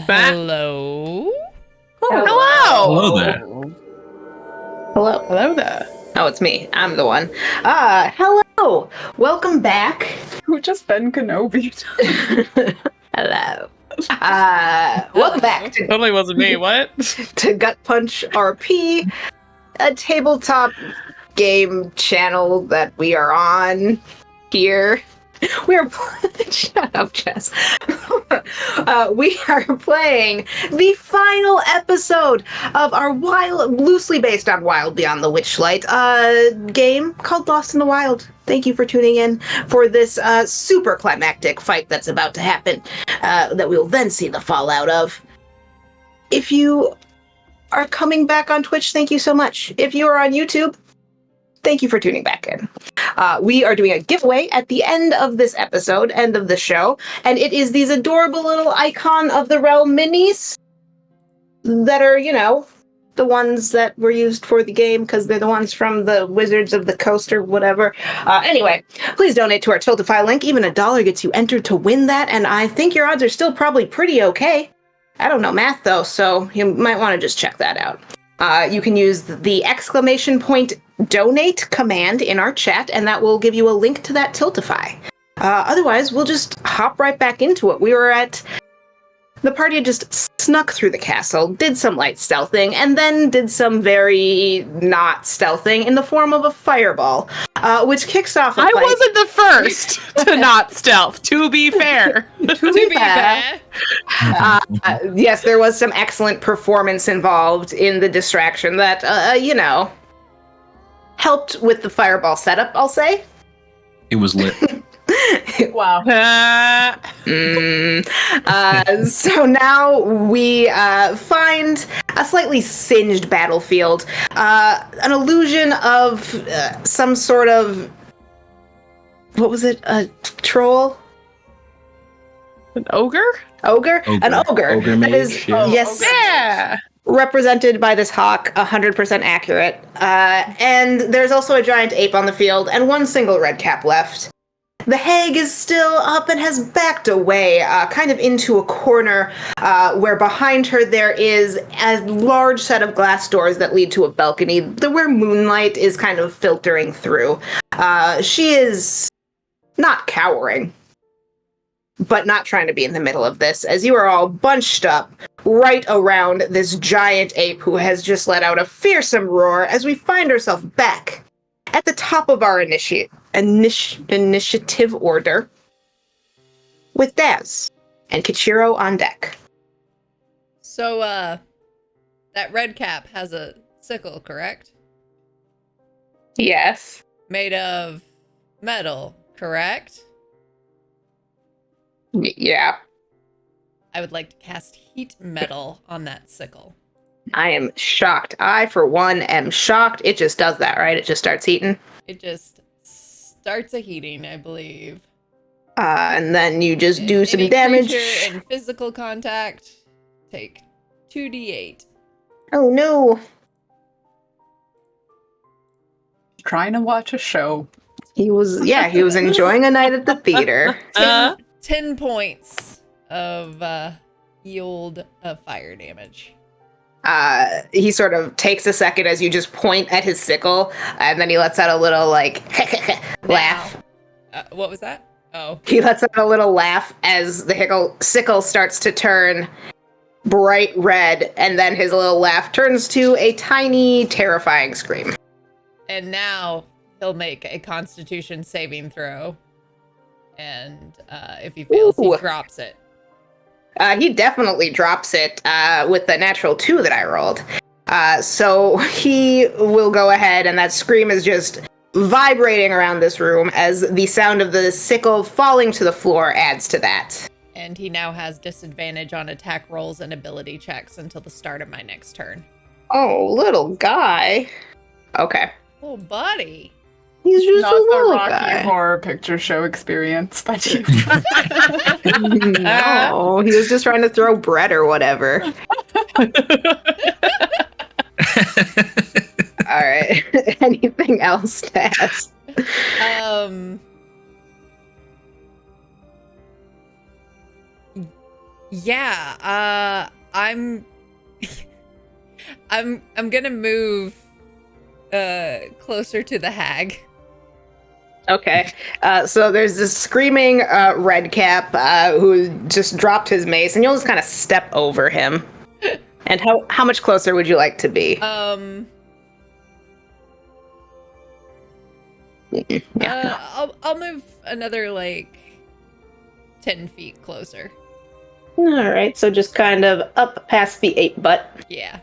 Hello? Hello there. Hello. Hello there. Oh, it's me. I'm the one. Hello. Welcome back. Who just Ben Kenobi? Hello. Welcome back to Totally wasn't me. What? GutPunchRP, a tabletop game channel that we are on here. We are shut up, Jess. We are playing the final episode of our loosely based on Wild Beyond the Witchlight game called Lost in the Wild. Thank you for tuning in for this super climactic fight that's about to happen, that we will then see the fallout of. If you are coming back on Twitch, thank you so much. If you are on YouTube, thank you for tuning back in. We are doing a giveaway at the end of this episode, end of the show, and it is these adorable little Icon of the Realm minis that are, you know, the ones that were used for the game because they're the ones from the Wizards of the Coast or whatever. Anyway, please donate to our Tiltify link. Even $1 gets you entered to win that, and I think your odds are still probably pretty okay. I don't know math, though, so you might want to just check that out. You can use the !donate command in our chat, and that will give you a link to that Tiltify. Otherwise, we'll just hop right back into it. The party had just snuck through the castle, did some light stealthing, and then did some very not stealthing in the form of a fireball, which kicks off a fight. I wasn't the first to not stealth, to be fair. To be fair. Yes, there was some excellent performance involved in the distraction that, helped with the fireball setup, I'll say. It was lit. Wow. So now we find a slightly singed battlefield, an illusion of some sort of, what was it, a troll? An ogre? Ogre? An ogre. Ogre that mage, is, yeah. yes. Yeah! Represented by this hawk, 100% accurate. And there's also a giant ape on the field, and one single red cap left. The hag is still up and has backed away, kind of into a corner, where behind her there is a large set of glass doors that lead to a balcony where moonlight is kind of filtering through. She is not cowering, but not trying to be in the middle of this, as you are all bunched up right around this giant ape who has just let out a fearsome roar as we find ourselves back at the top of our initiative order, with Daz and Kichiro on deck. So, that red cap has a sickle, correct? Yes. Made of metal, correct? Yeah. I would like to cast heat metal on that sickle. I am shocked. I, for one, am shocked. It just does that, right? It just starts heating? It just starts a heating, I believe. And then you just do some Any damage. creature in physical contact, take 2d8. Oh, no. Trying to watch a show. He was enjoying a night at the theater. 10 points of yield of fire damage. He sort of takes a second as you just point at his sickle, and then he lets out a little, laugh. What was that? Oh. He lets out a little laugh as the sickle starts to turn bright red, and then his little laugh turns to a tiny, terrifying scream. And now he'll make a Constitution saving throw. And if he fails, he drops it. He definitely drops it with the natural 2 that I rolled. So he will go ahead, and that scream is just vibrating around this room as the sound of the sickle falling to the floor adds to that. And he now has disadvantage on attack rolls and ability checks until the start of my next turn. Oh, little guy. Okay. Oh, buddy. He's just Not a the little Rocky guy. Horror Picture Show experience that you. No, he was just trying to throw bread or whatever. All right. Anything else to ask? Yeah, I'm I'm gonna move closer to the hag. Okay. So there's this screaming redcap who just dropped his mace, and you'll just kind of step over him. And how much closer would you like to be? I'll move another like 10 feet closer. All right, so just kind of up past the ape butt. Yeah.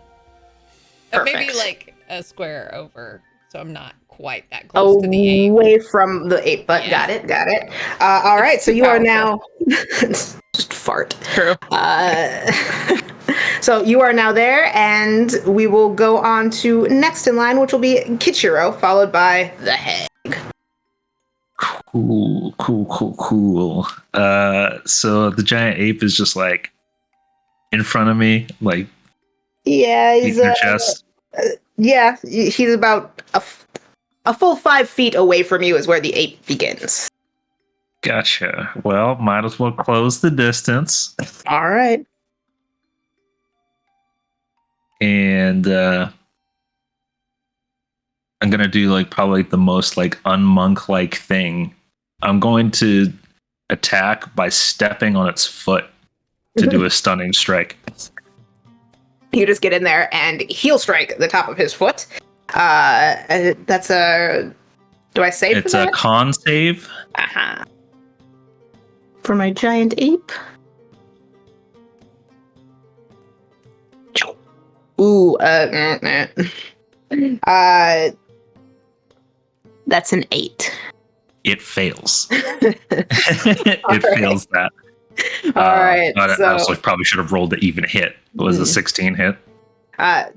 Perfect. Maybe like a square over, so I'm not quite that close to the ape. Away from the ape butt. Yeah. Got it. All right, so you are now just fart. True. So you are now there, and we will go on to next in line, which will be Kichiro, followed by the hag. Cool. So the giant ape is just like in front of me, like Yeah, he's beating her chest. yeah, he's about a full 5 feet away from you is where the ape begins. Gotcha. Well, might as well close the distance. All right. And I'm gonna do like probably the most like unmonk-like thing. I'm going to attack by stepping on its foot to do a stunning strike. You just get in there and heel strike the top of his foot. That's a. Do I save? It's for a that? con save. Uh-huh. For my giant ape. Ooh, that's an 8. It fails. It fails that. All right. I So, also probably should have rolled the even hit. Was a 16 hit?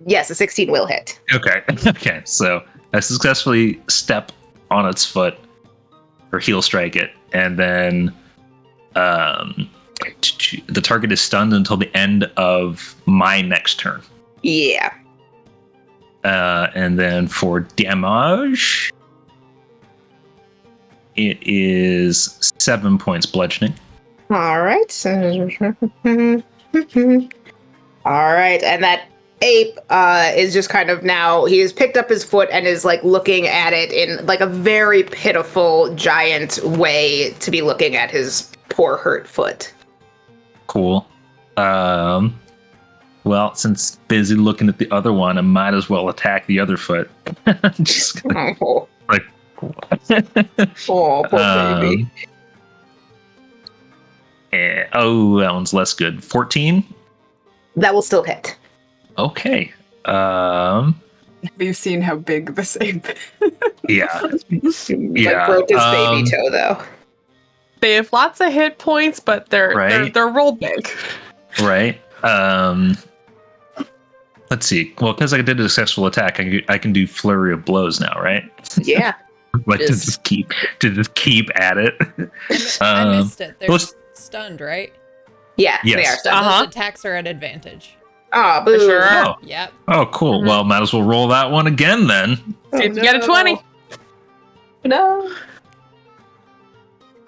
yes, a 16 will hit. Okay. Okay. So I successfully step on its foot or heel strike it, and then the target is stunned until the end of my next turn. Yeah. And then for damage, it is 7 points bludgeoning. All right. All right, and that ape is just kind of now, he has picked up his foot and is like looking at it in like a very pitiful giant way to be looking at his poor hurt foot. Cool. Well, since busy looking at the other one, I might as well attack the other foot. Just gonna, Oh, like, oh, poor baby. oh, that one's less good. 14. That will still hit. Okay. Have you seen how big this ape is? Yeah. Like broke his baby toe though. They have lots of hit points, but they're Right. roll big. Right. Let's see. Well, because I did a successful attack, I can do flurry of blows now, right? Yeah. Like to Yes. just keep at it. I missed it. They're let's- stunned, right? Yeah, Yes. they are So stunned. Uh-huh. those attacks are at advantage. Oh, boo. For sure. Oh, Yep. oh, cool. Mhm. Well, might as well roll that one again then. See if you get a 20. No.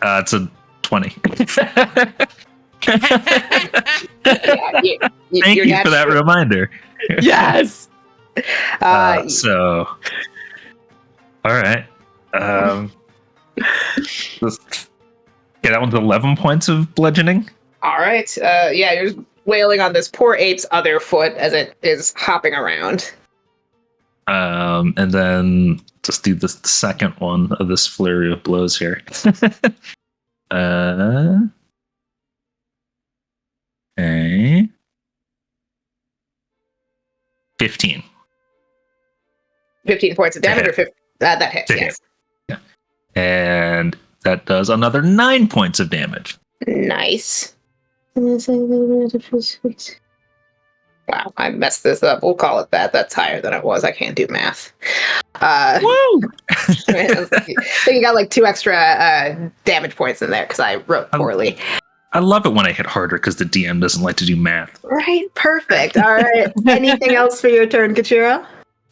It's a 20. Yeah, Thank you for that reminder. Yes. So, all right. Just get that one's 11 points of bludgeoning. All right. Yeah, you're just wailing on this poor ape's other foot as it is hopping around. And then just do the second one of this flurry of blows here. Okay. 15. 15 points of damage, To or 50? That hits, To yes. hit. And that does another 9 points of damage. Nice. Wow, I messed this up. We'll call it that. That's higher than it was. I can't do math. Woo! So you got like 2 extra damage points in there because I wrote poorly. I love it when I hit harder because the DM doesn't like to do math. Right, perfect. All right. Anything else for your turn, Kachiro?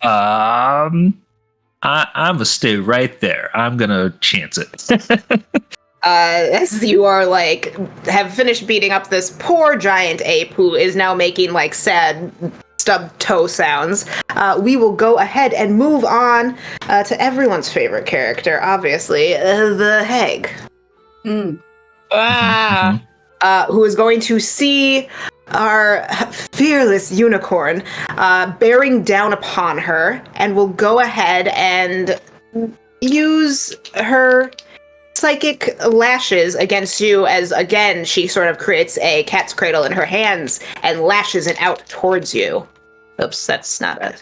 I'm gonna stay right there. I'm gonna chance it. as you are like have finished beating up this poor giant ape who is now making like sad stub toe sounds, we will go ahead and move on to everyone's favorite character, obviously, the hag. Who is going to see our fearless unicorn bearing down upon her, and will go ahead and use her psychic lashes against you as, again, she sort of creates a cat's cradle in her hands and lashes it out towards you. Oops, that's not a...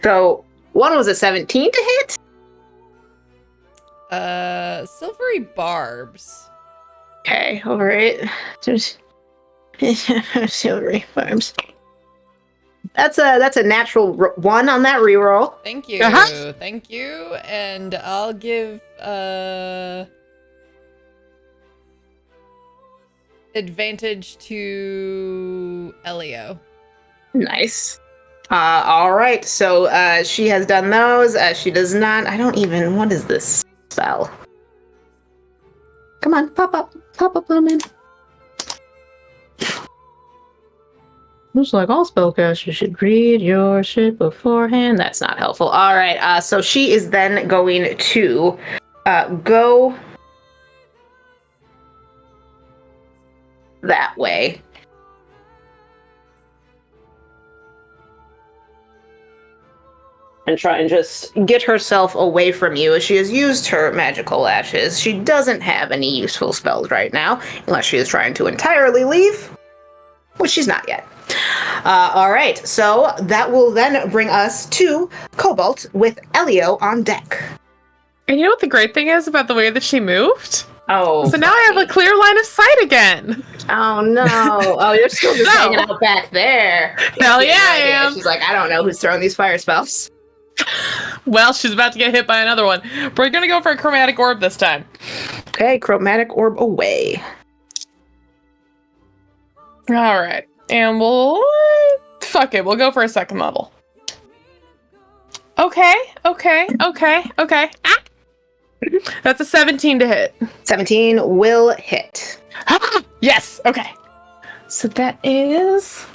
So, one was a 17 to hit? Silvery barbs. Okay, over it. Silvery barbs. That's a natural 1 on that reroll. Thank you. Thank you. And I'll give advantage to Elio. Nice. All right. So she has done those. She does not. I don't even. What is this spell? Come on, pop up, little man. Looks like all spellcasters should read your shit beforehand. That's not helpful. All right. So she is then going to go that way. And try and just get herself away from you as she has used her magical lashes. She doesn't have any useful spells right now, unless she is trying to entirely leave, which she's not yet. All right, so that will then bring us to Cobalt with Elio on deck. And you know what the great thing is about the way that she moved? Oh. So now I have a clear line of sight again. Oh, no. Oh, you're still just hanging out back there. Hell yeah, I am. She's like, I don't know who's throwing these fire spells. Well, she's about to get hit by another one. We're going to go for a chromatic orb this time. Okay, chromatic orb away. All right. And we'll... Fuck it. We'll go for a second level. Okay. Ah! That's a 17 to hit. 17 will hit. Yes. Okay. So that is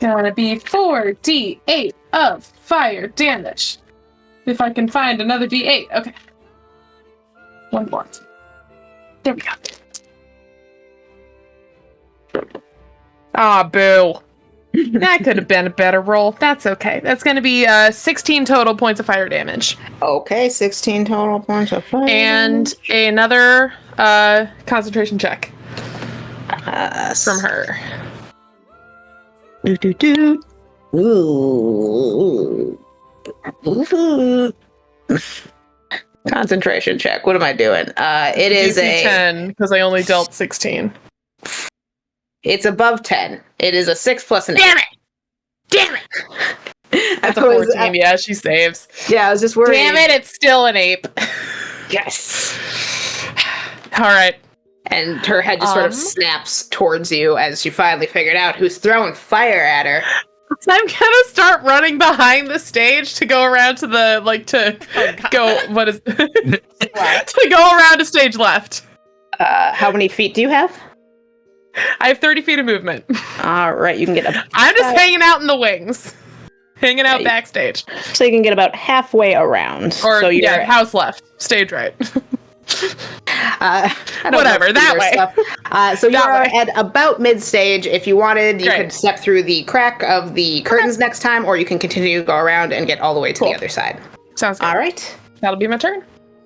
going to be 4d8 of fire damage. If I can find another d8. Okay. One more. There we go. Ah, boo. That could have been a better roll. That's okay. That's going to be 16 total points of fire damage. Okay, 16 total points of fire. And another concentration check from her. Ooh. Concentration check. What am I doing? It is DC 10 because I only dealt 16. It's above 10. It is a 6 plus an 8. Damn it! That's a 14. Yeah, she saves. Yeah, I was just worried. Damn it! It's still an ape. Yes. All right. And her head just sort of snaps towards you as she finally figured out who's throwing fire at her. I'm gonna start running behind the stage to go around to the to go around to stage left. How many feet do you have? I have 30 feet of movement. All right, you can get up. I'm just hanging out in the wings, hanging out backstage. So you can get about halfway around. Or so you're house left, stage right. Whatever, that way. So you're at about mid-stage. If you wanted, you could step through the crack of the curtains next time, or you can continue to go around and get all the way to the other side. Sounds good. All right. That'll be my turn.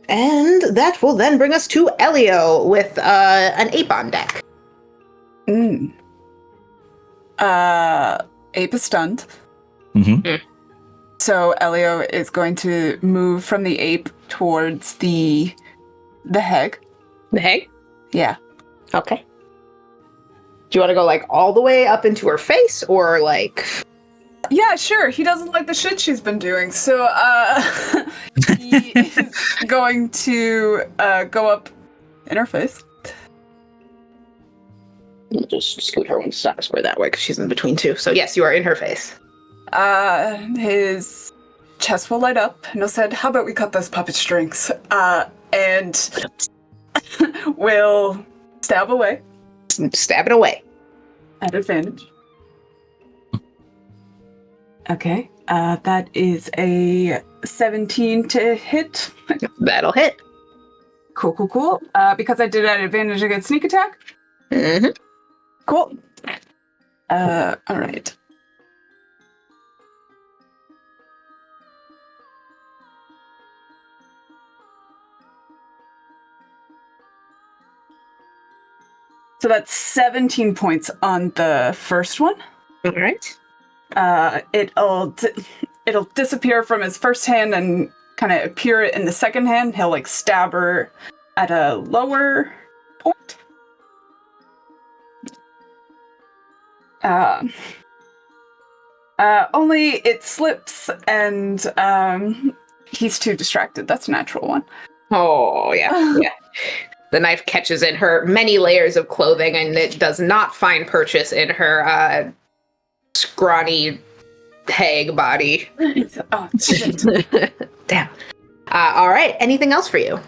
And that will then bring us to Elio with an ape on deck. Ape is stunned. Mm-hmm. So Elio is going to move from the ape towards the hag. The hag? Yeah. Okay. Do you want to go like all the way up into her face, or like? Yeah, sure. He doesn't like the shit she's been doing, so he is going to go up in her face. We'll just scoot her one square that way because she's in between two. So yes, you are in her face. His chest will light up, and he'll say, "How about we cut those puppet strings?" And we'll stab away Stab it away. at advantage. Okay, that is a 17 to hit. That'll hit. Cool. Because I did at advantage against sneak attack. Mm-hmm. Cool. All right. So that's 17 points on the first one. All right. It'll disappear from his first hand and kind of appear in the second hand. He'll like stab her at a lower point. Only it slips and he's too distracted. That's a natural one. Oh, yeah. The knife catches in her many layers of clothing, and it does not find purchase in her scrawny hag body. Oh, shit. Damn. All right. Anything else for you?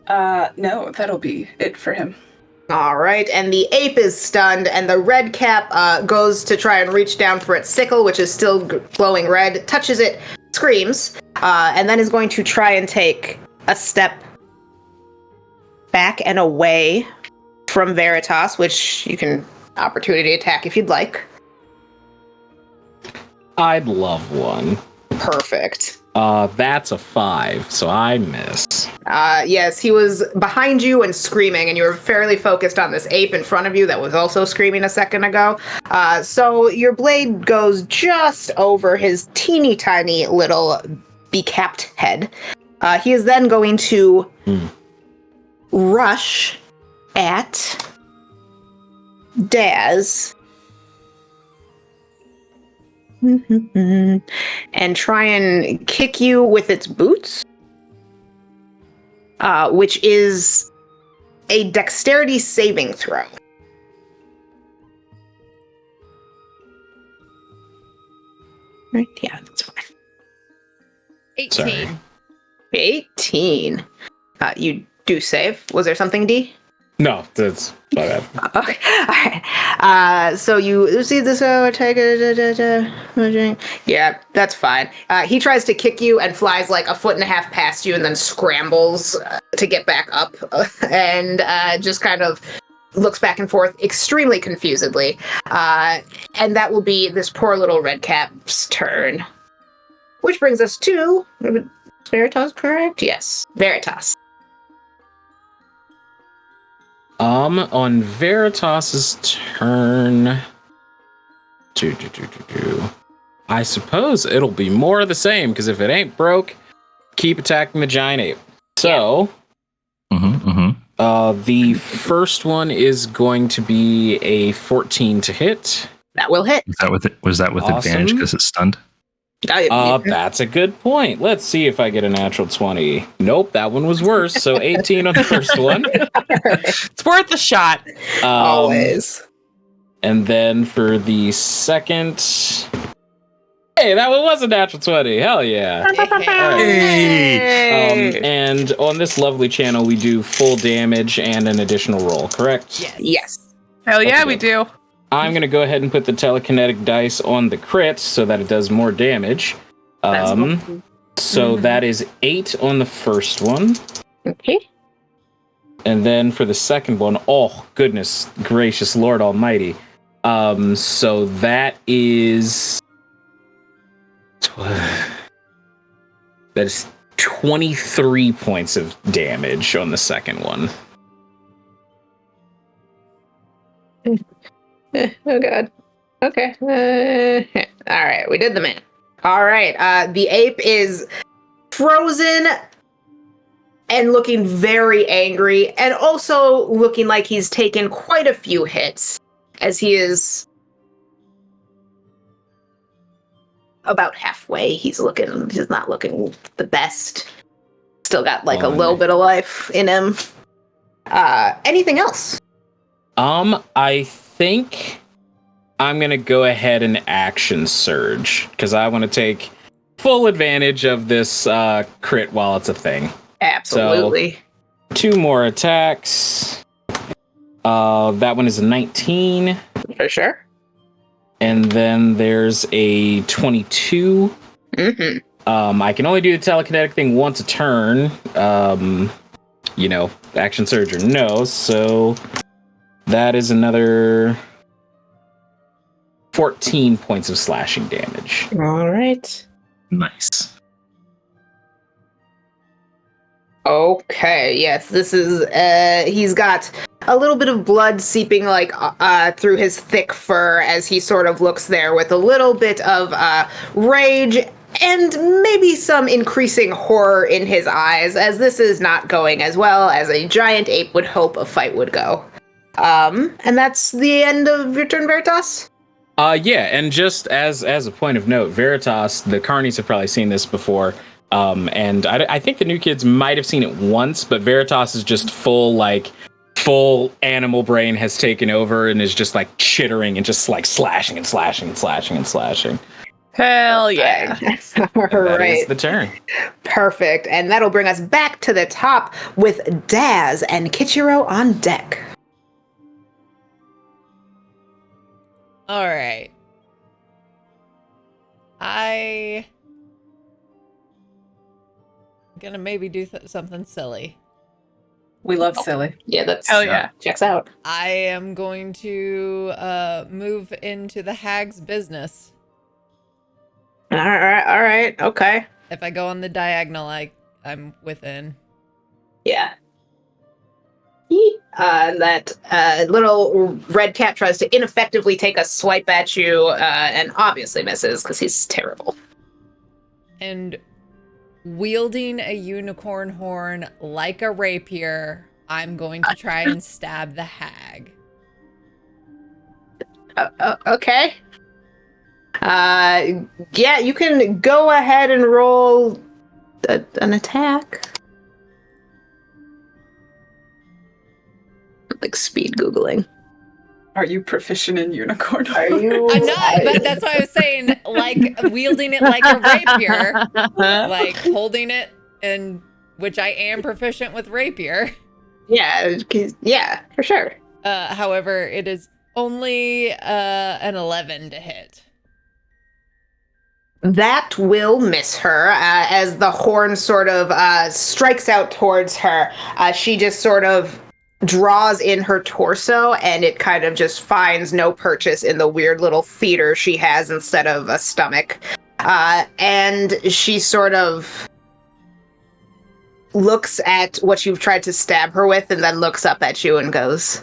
No, that'll be it for him. All right. And the ape is stunned, and the red cap goes to try and reach down for its sickle, which is still glowing red, touches it, screams, and then is going to try and take a step back and away from Veritas, which you can opportunity attack if you'd like. I'd love one. Perfect. That's a 5, so I miss. Yes, he was behind you and screaming, and you were fairly focused on this ape in front of you that was also screaming a second ago. So your blade goes just over his teeny tiny little becapped head. He is then going to rush at Daz and try and kick you with its boots, which is a dexterity saving throw. Right? Yeah, that's fine. 18. Sorry. 18. You do save. Was there something, D? No, that's my bad. Okay. All right. So you see this, take a yeah, that's fine. He tries to kick you and flies like a foot and a half past you and then scrambles to get back up and just kind of looks back and forth extremely confusedly. And that will be this poor little red cap's turn. Which brings us to Veritas, correct? Yes, Veritas. On Veritas's turn, I suppose it'll be more of the same, because if it ain't broke, keep attacking the giant ape. So, the first one is going to be a 14 to hit. That will hit. Was that with Awesome. advantage because it's stunned? That's a good point. Let's see if I get a natural 20. Nope, that one was worse. So 18 on the first one. It's worth a shot. Always. And then for the second... Hey, that one was a natural 20. Hell yeah. And on this lovely channel, we do full damage and an additional roll, correct? Yes. Hell yeah, Okay. we do. I'm going to go ahead and put the telekinetic dice on the crit so that it does more damage. So that is 8 on the first one. Okay. And then for the second one, oh, goodness gracious Lord Almighty. So that is... That is 23 points of damage on the second one. Oh god. Okay. All right, we did the math. All right. The ape is frozen and looking very angry, and also looking like he's taken quite a few hits, as he is about halfway. He's not looking the best. Still got like a little bit of life in him. Anything else? I think I'm gonna go ahead and action surge, because I want to take full advantage of this crit while it's a thing. Absolutely. So, 2 more attacks. That one is a 19. For sure. And then there's a 22. Mm-hmm. I can only do the telekinetic thing once a turn. Action surge or no. So that is another 14 points of slashing damage. All right. Nice. Okay, yes, this is, he's got a little bit of blood seeping, through his thick fur as he sort of looks there with a little bit of, rage and maybe some increasing horror in his eyes, as this is not going as well as a giant ape would hope a fight would go. And that's the end of your turn, Veritas? Yeah, and just as a point of note, Veritas, the Carnies have probably seen this before, and I think the new kids might have seen it once, but Veritas is just full animal brain has taken over and is just like chittering and just like slashing and slashing and slashing and slashing. Hell yeah. All That right. is the turn. Perfect. And that'll bring us back to the top with Daz and Kichiro on deck. All right. I'm gonna maybe do something silly. We love silly. Yeah, that's Hell yeah. checks out. I am going to move into the hag's business. All right, okay. If I go on the diagonal, I'm within. Yeah. That little red cat tries to ineffectively take a swipe at you and obviously misses because he's terrible. And wielding a unicorn horn like a rapier, I'm going to try and stab the hag. Okay. Yeah, you can go ahead and roll an attack. Like speed Googling. Are you proficient in unicorn? Are you? I'm not, but that's why I was saying, like, wielding it like a rapier, like holding it, and which I am proficient with rapier. Yeah, for sure. However, it is only an 11 to hit. That will miss her as the horn sort of strikes out towards her. She just sort of draws in her torso, and it kind of just finds no purchase in the weird little theater she has instead of a stomach. And she sort of looks at what you've tried to stab her with and then looks up at you and goes,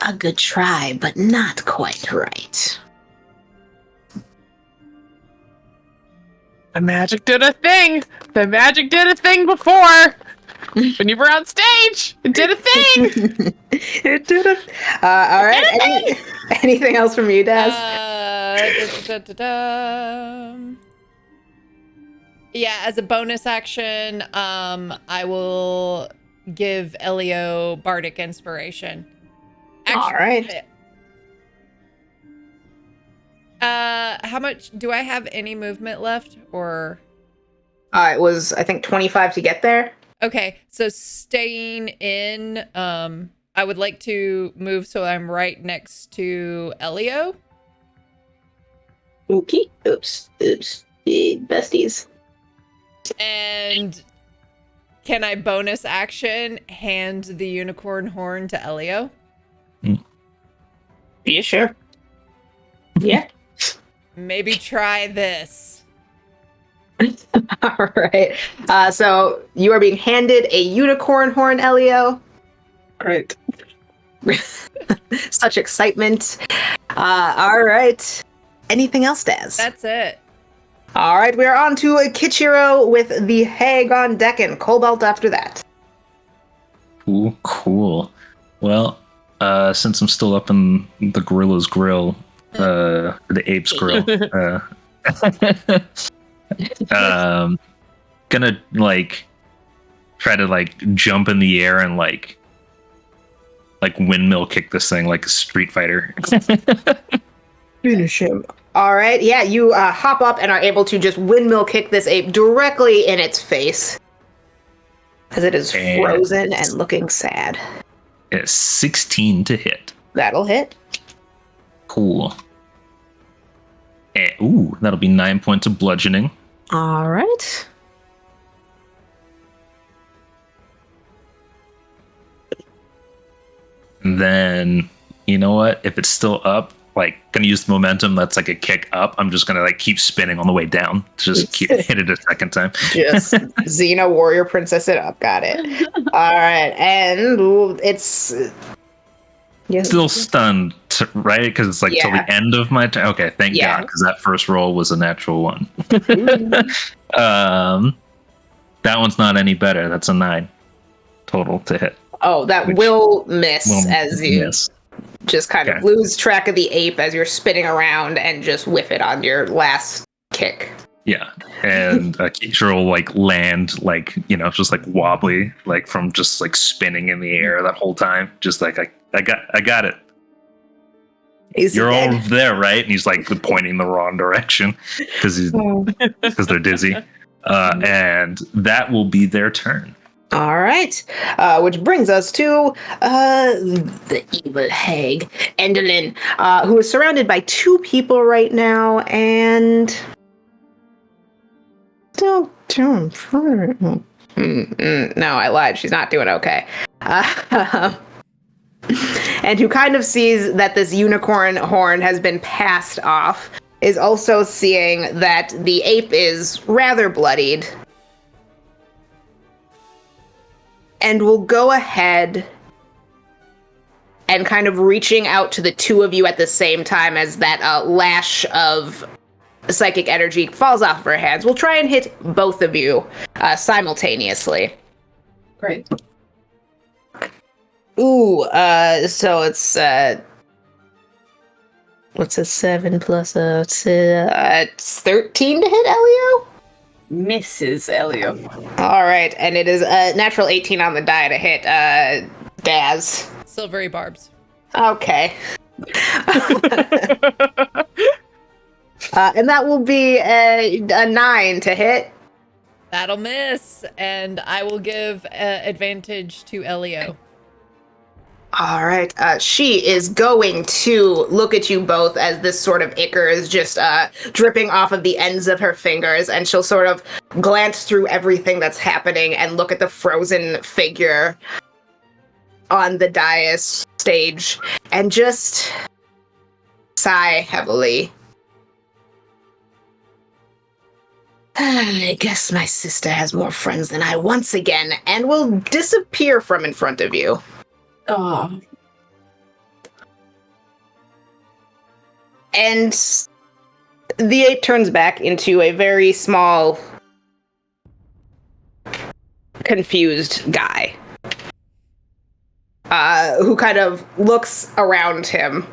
"A good try, but not quite right." The magic did a thing. The magic did a thing before. When you were on stage, it did a thing. It did it. All right. Anything else from you, Daz? Yeah, as a bonus action, I will give Elio Bardic Inspiration. All right. How much do I have any movement left, or? It was, I think, 25 to get there. Okay, so staying in, I would like to move so I'm right next to Elio. Okay. Oops. Besties. And can I bonus action hand the unicorn horn to Elio? Yeah, sure. Yeah. Maybe try this. All right. So you are being handed a unicorn horn, Elio. Great. Such excitement. All right. Anything else, Daz? That's it. All right. We are on to Kichiro with the hag on deck and Cobalt after that. Ooh, cool. Well, since I'm still up in the gorilla's grill, the ape's grill, gonna like try to like jump in the air and like windmill kick this thing like a Street Fighter. Finish him. All right, yeah, you hop up and are able to just windmill kick this ape directly in its face. As it is frozen and looking sad. It's 16 to hit. That'll hit. Cool. Ooh, that'll be 9 points of bludgeoning. All right. And then, you know what? If it's still up, like, gonna use the momentum that's like a kick up. I'm just gonna like keep spinning on the way down. Just hit it a second time. Just Xena Warrior Princess it up. Got it. All right, and it's Still stunned, right? Because it's like till the end of my turn. Okay, thank God, because that first roll was a natural one. That one's not any better. That's a 9 total to hit. Oh, that will miss as you miss. Just kind of lose track of the ape as you're spinning around and just whiff it on your last kick. Yeah, and Keisha will like land like, you know, just like wobbly, like from just like spinning in the air that whole time. Just like I got it. You're all there, right? And he's like pointing the wrong direction because they're dizzy. And that will be their turn. All right, which brings us to the evil hag, Endelyn, who is surrounded by 2 people right now, and still doing fine. No, I lied. She's not doing okay. And who kind of sees that this unicorn horn has been passed off, is also seeing that the ape is rather bloodied. And will go ahead and kind of reaching out to the 2 of you at the same time as that lash of psychic energy falls off of her hands. We'll try and hit both of you simultaneously. Great. Ooh, so it's what's a 7 plus a it's 13 to hit Elio? Mrs. Elio. All right, and it is a natural 18 on the die to hit Daz. Silvery barbs. Okay. And that will be a 9 to hit. That'll miss, and I will give advantage to Elio. All right. She is going to look at you both as this sort of ichor is just dripping off of the ends of her fingers, and she'll sort of glance through everything that's happening and look at the frozen figure on the dais stage and just sigh heavily. I guess my sister has more friends than I once again, and will disappear from in front of you. Oh. And the ape turns back into a very small, confused guy. Who kind of looks around him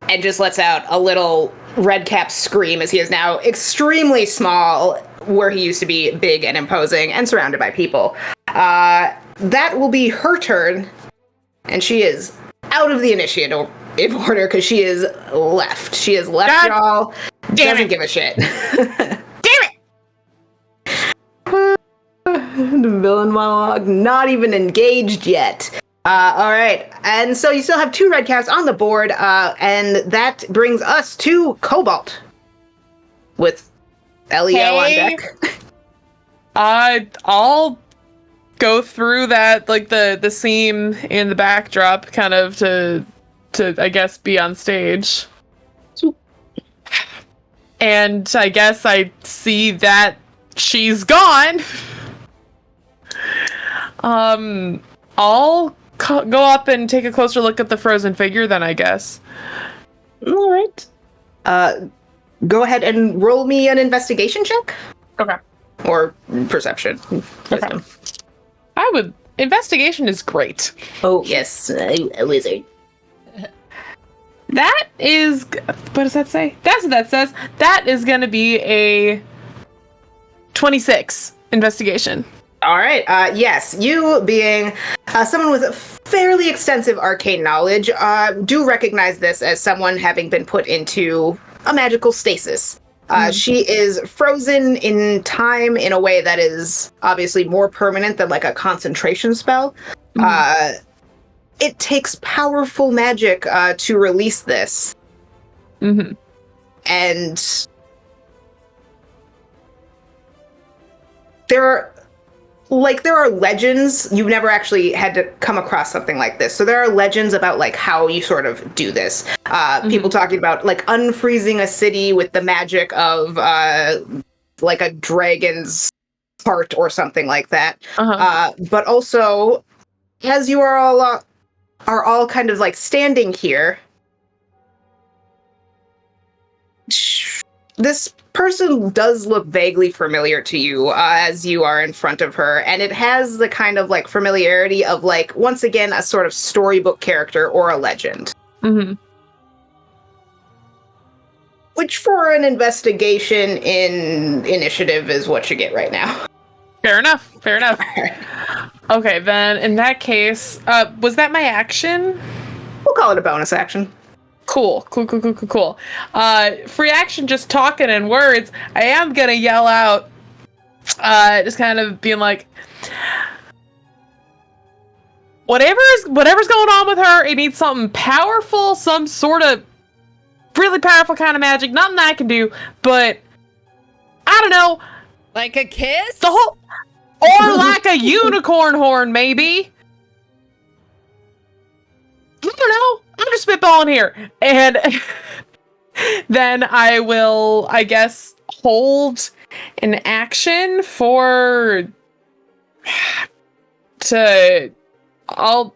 and just lets out a little Redcap scream as he is now extremely small, where he used to be big and imposing and surrounded by people. That will be her turn, and she is out of the initiative order because she is left. She is left, y'all. Doesn't give a shit. Damn it! The villain monologue not even engaged yet. All right, and so you still have 2 red caps on the board, and that brings us to Cobalt with Elio on deck. I'll go through that, like the seam in the backdrop, kind of to I guess be on stage. And I guess I see that she's gone. I'll go up and take a closer look at the frozen figure then, I guess. All right. Go ahead and roll me an investigation check. Okay. Or perception. Okay. Investigation is great. Oh, yes, a wizard. That is, what does that say? That's what that says. That is going to be a 26 investigation. All right. Yes, you being someone with fairly extensive arcane knowledge, do recognize this as someone having been put into a magical stasis. She is frozen in time in a way that is obviously more permanent than like a concentration spell. It takes powerful magic to release this. And there are legends. You've never actually had to come across something like this. So there are legends about like how you sort of do this. People talking about like unfreezing a city with the magic of like a dragon's heart or something like that. But also, as you are all kind of like standing here, this person does look vaguely familiar to you as you are in front of her, and it has the kind of like familiarity of like, once again, a sort of storybook character or a legend. Which for an investigation in initiative is what you get right now. Fair enough. Okay, then in that case, was that my action? We'll call it a bonus action. Cool. Free action, just talking in words. I am gonna yell out, just kind of being like, whatever's going on with her, it needs something powerful, some sort of really powerful kind of magic. Nothing I can do, but I don't know, Like a kiss? Or like a unicorn horn, maybe. I don't know. I'm just spitballing here. And then I will, I guess, hold an action I'll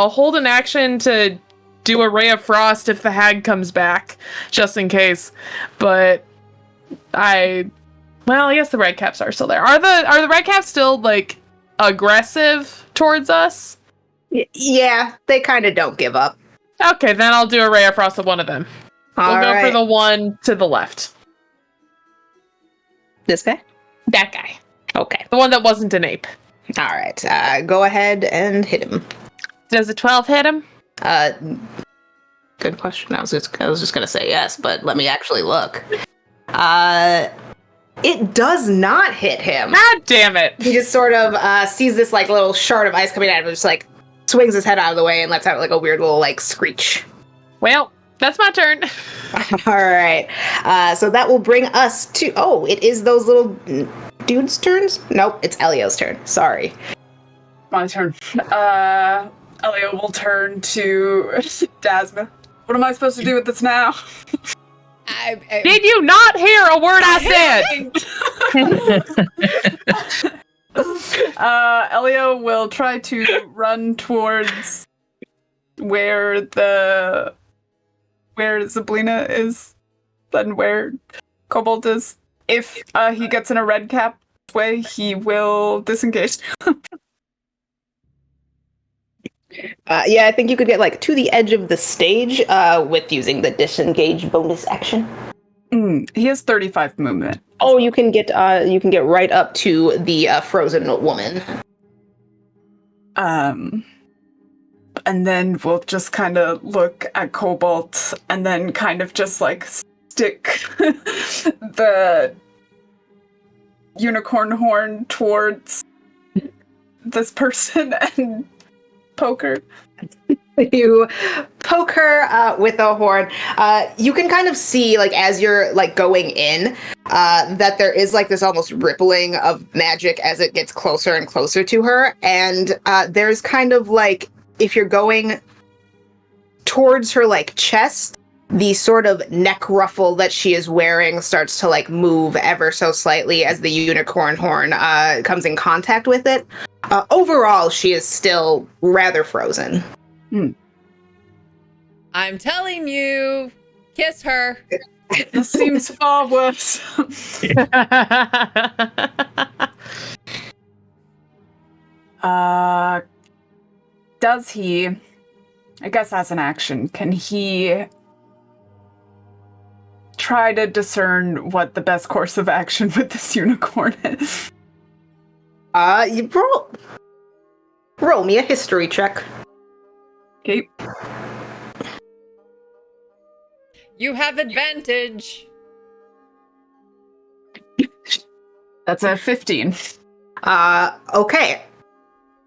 hold an action to do a Ray of Frost if the hag comes back, just in case. But I guess the red caps are still there. Are the red caps still like aggressive towards us? Yeah, they kind of don't give up. Okay, then I'll do a Ray of Frost with one of them. We'll go for the one to the left. This guy? That guy. Okay. The one that wasn't an ape. All right. Go ahead and hit him. Does a 12 hit him? Good question. I was just gonna say yes, but let me actually look. It does not hit him. God damn it. He just sort of sees this like little shard of ice coming at him, and just like swings his head out of the way and lets out like a weird little like screech. Well, that's my turn. All right. So that will bring us to. Oh, it is those little dudes' turns. Nope, it's Elio's turn. Sorry. My turn. Elio will turn to Dasma. What am I supposed to do with this now? Did you not hear a word I said? Elio will try to run towards where Zablina is and where Cobalt is. If he gets in a red cap way, he will disengage. Yeah, I think you could get like to the edge of the stage with using the disengage bonus action. He has 35 movement. Oh, you can get right up to the frozen woman. And then we'll just kind of look at Cobalt and then kind of just like stick the unicorn horn towards this person and poke her. You poke her with a horn. You can kind of see, like, as you're like going in, that there is like this almost rippling of magic as it gets closer and closer to her. And there's kind of like, if you're going towards her like chest, the sort of neck ruffle that she is wearing starts to like move ever so slightly as the unicorn horn comes in contact with it. Overall, she is still rather frozen. I'm telling you, kiss her. This seems far worse. Does he, I guess as an action, can he try to discern what the best course of action with this unicorn is? You roll me a history check. Okay. You have advantage. That's a 15. Okay.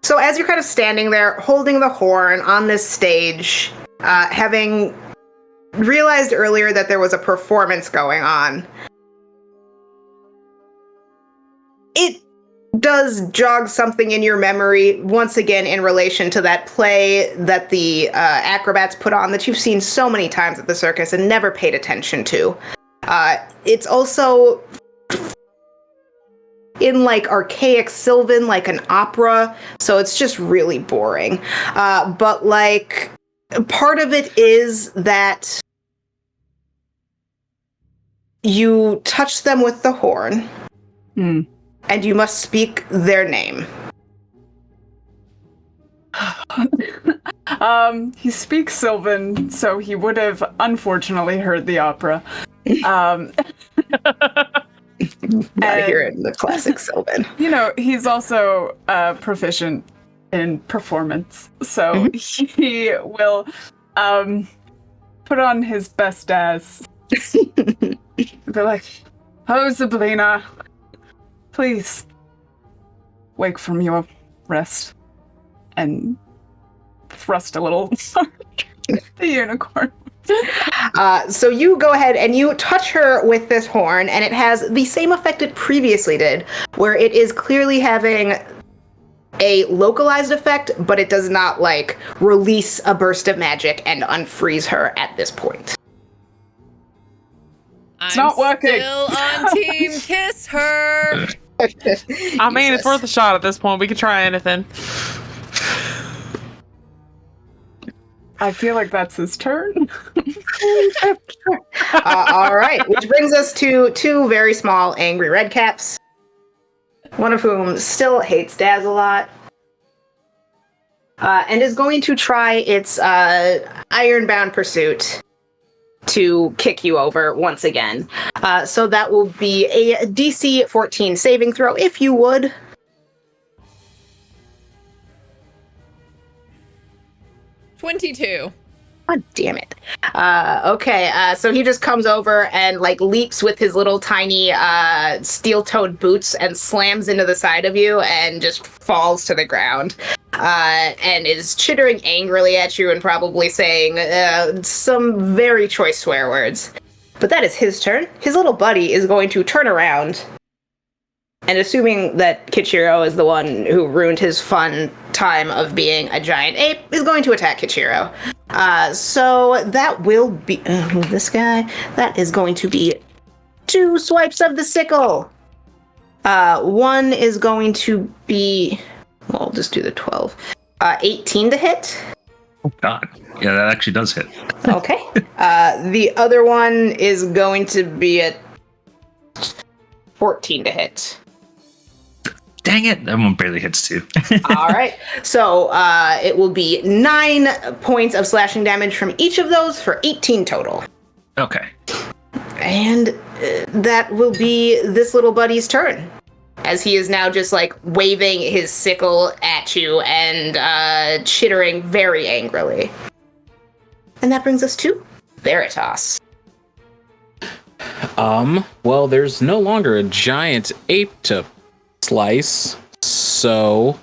So as you're kind of standing there, holding the horn on this stage, having realized earlier that there was a performance going on, it does jog something in your memory, once again, in relation to that play that the acrobats put on that you've seen so many times at the circus and never paid attention to. It's also in like archaic Sylvan, like an opera, so it's just really boring. But like, part of it is that you touch them with the horn, and you must speak their name. He speaks Sylvan, so he would have unfortunately heard the opera. Gotta hear it in the classic Sylvan. You know, he's also proficient in performance, so he will put on his best as. Be like, "Oh, Zablina, please wake from your rest," and thrust a little the unicorn. So you go ahead and you touch her with this horn, and it has the same effect it previously did, where it is clearly having a localized effect, but it does not, like, release a burst of magic and unfreeze her at this point. It's not working. Still on team kiss her. I mean, it's worth a shot at this point. We could try anything. I feel like that's his turn. All right, which brings us to two very small, angry redcaps, one of whom still hates Daz a lot, and is going to try its ironbound pursuit to kick you over once again. So that will be a DC 14 saving throw, if you would. 22. God damn it. Okay, so he just comes over and, like, leaps with his little tiny steel-toed boots and slams into the side of you and just falls to the ground. And is chittering angrily at you and probably saying some very choice swear words. But that is his turn. His little buddy is going to turn around, and assuming that Kichiro is the one who ruined his fun time of being a giant ape, is going to attack Kichiro. So that will be this guy. That is going to be 2 swipes of the sickle. One is going to be, well, I'll just do the 12. 18 to hit. Oh God, yeah, that actually does hit. Okay. The other one is going to be a 14 to hit. Dang it, that one barely hits too. All right. So it will be 9 points of slashing damage from each of those for 18 total. Okay. And that will be this little buddy's turn, as he is now just, like, waving his sickle at you and chittering very angrily. And that brings us to Veritas. Well, there's no longer a giant ape to slice, so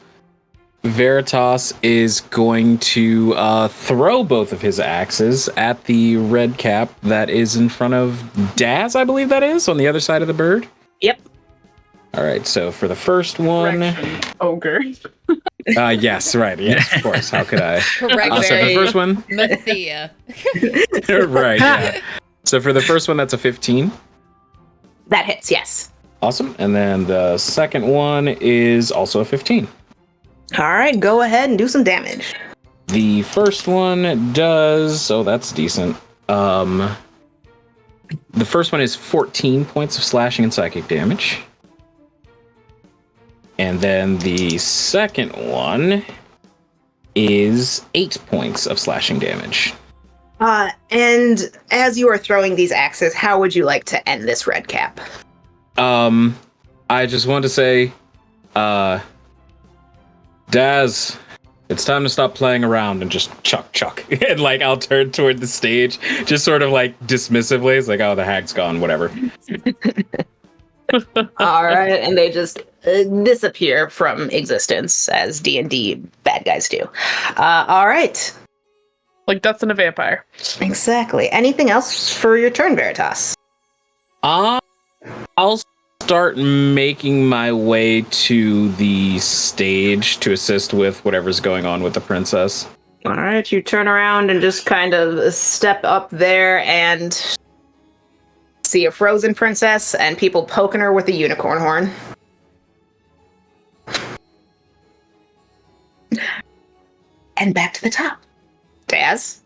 Veritas is going to throw both of his axes at the red cap that is in front of Daz, I believe that is, on the other side of the bird. Yep. All right, so for the first one... Ogre. Yes, right, yes, of course. How could I? Correct. So for the first one... Mathia. Right, yeah. So for the first one, that's a 15. That hits, yes. Awesome. And then the second one is also a 15. All right, go ahead and do some damage. The first one does... Oh, that's decent. The first one is 14 points of slashing and psychic damage. And then the second one is 8 points of slashing damage. And as you are throwing these axes, how would you like to end this red cap? I just want to say, Daz, It's time to stop playing around and just chuck. And like I'll turn toward the stage, just sort of like dismissively. It's like, oh, the hag's gone, whatever. All right, and they just disappear from existence as D&D bad guys do. All right. Like Dust and a Vampire. Exactly. Anything else for your turn, Veritas? I'll start making my way to the stage to assist with whatever's going on with the princess. All right, you turn around and just kind of step up there and see a frozen princess and people poking her with a unicorn horn. And back to the top. Daz?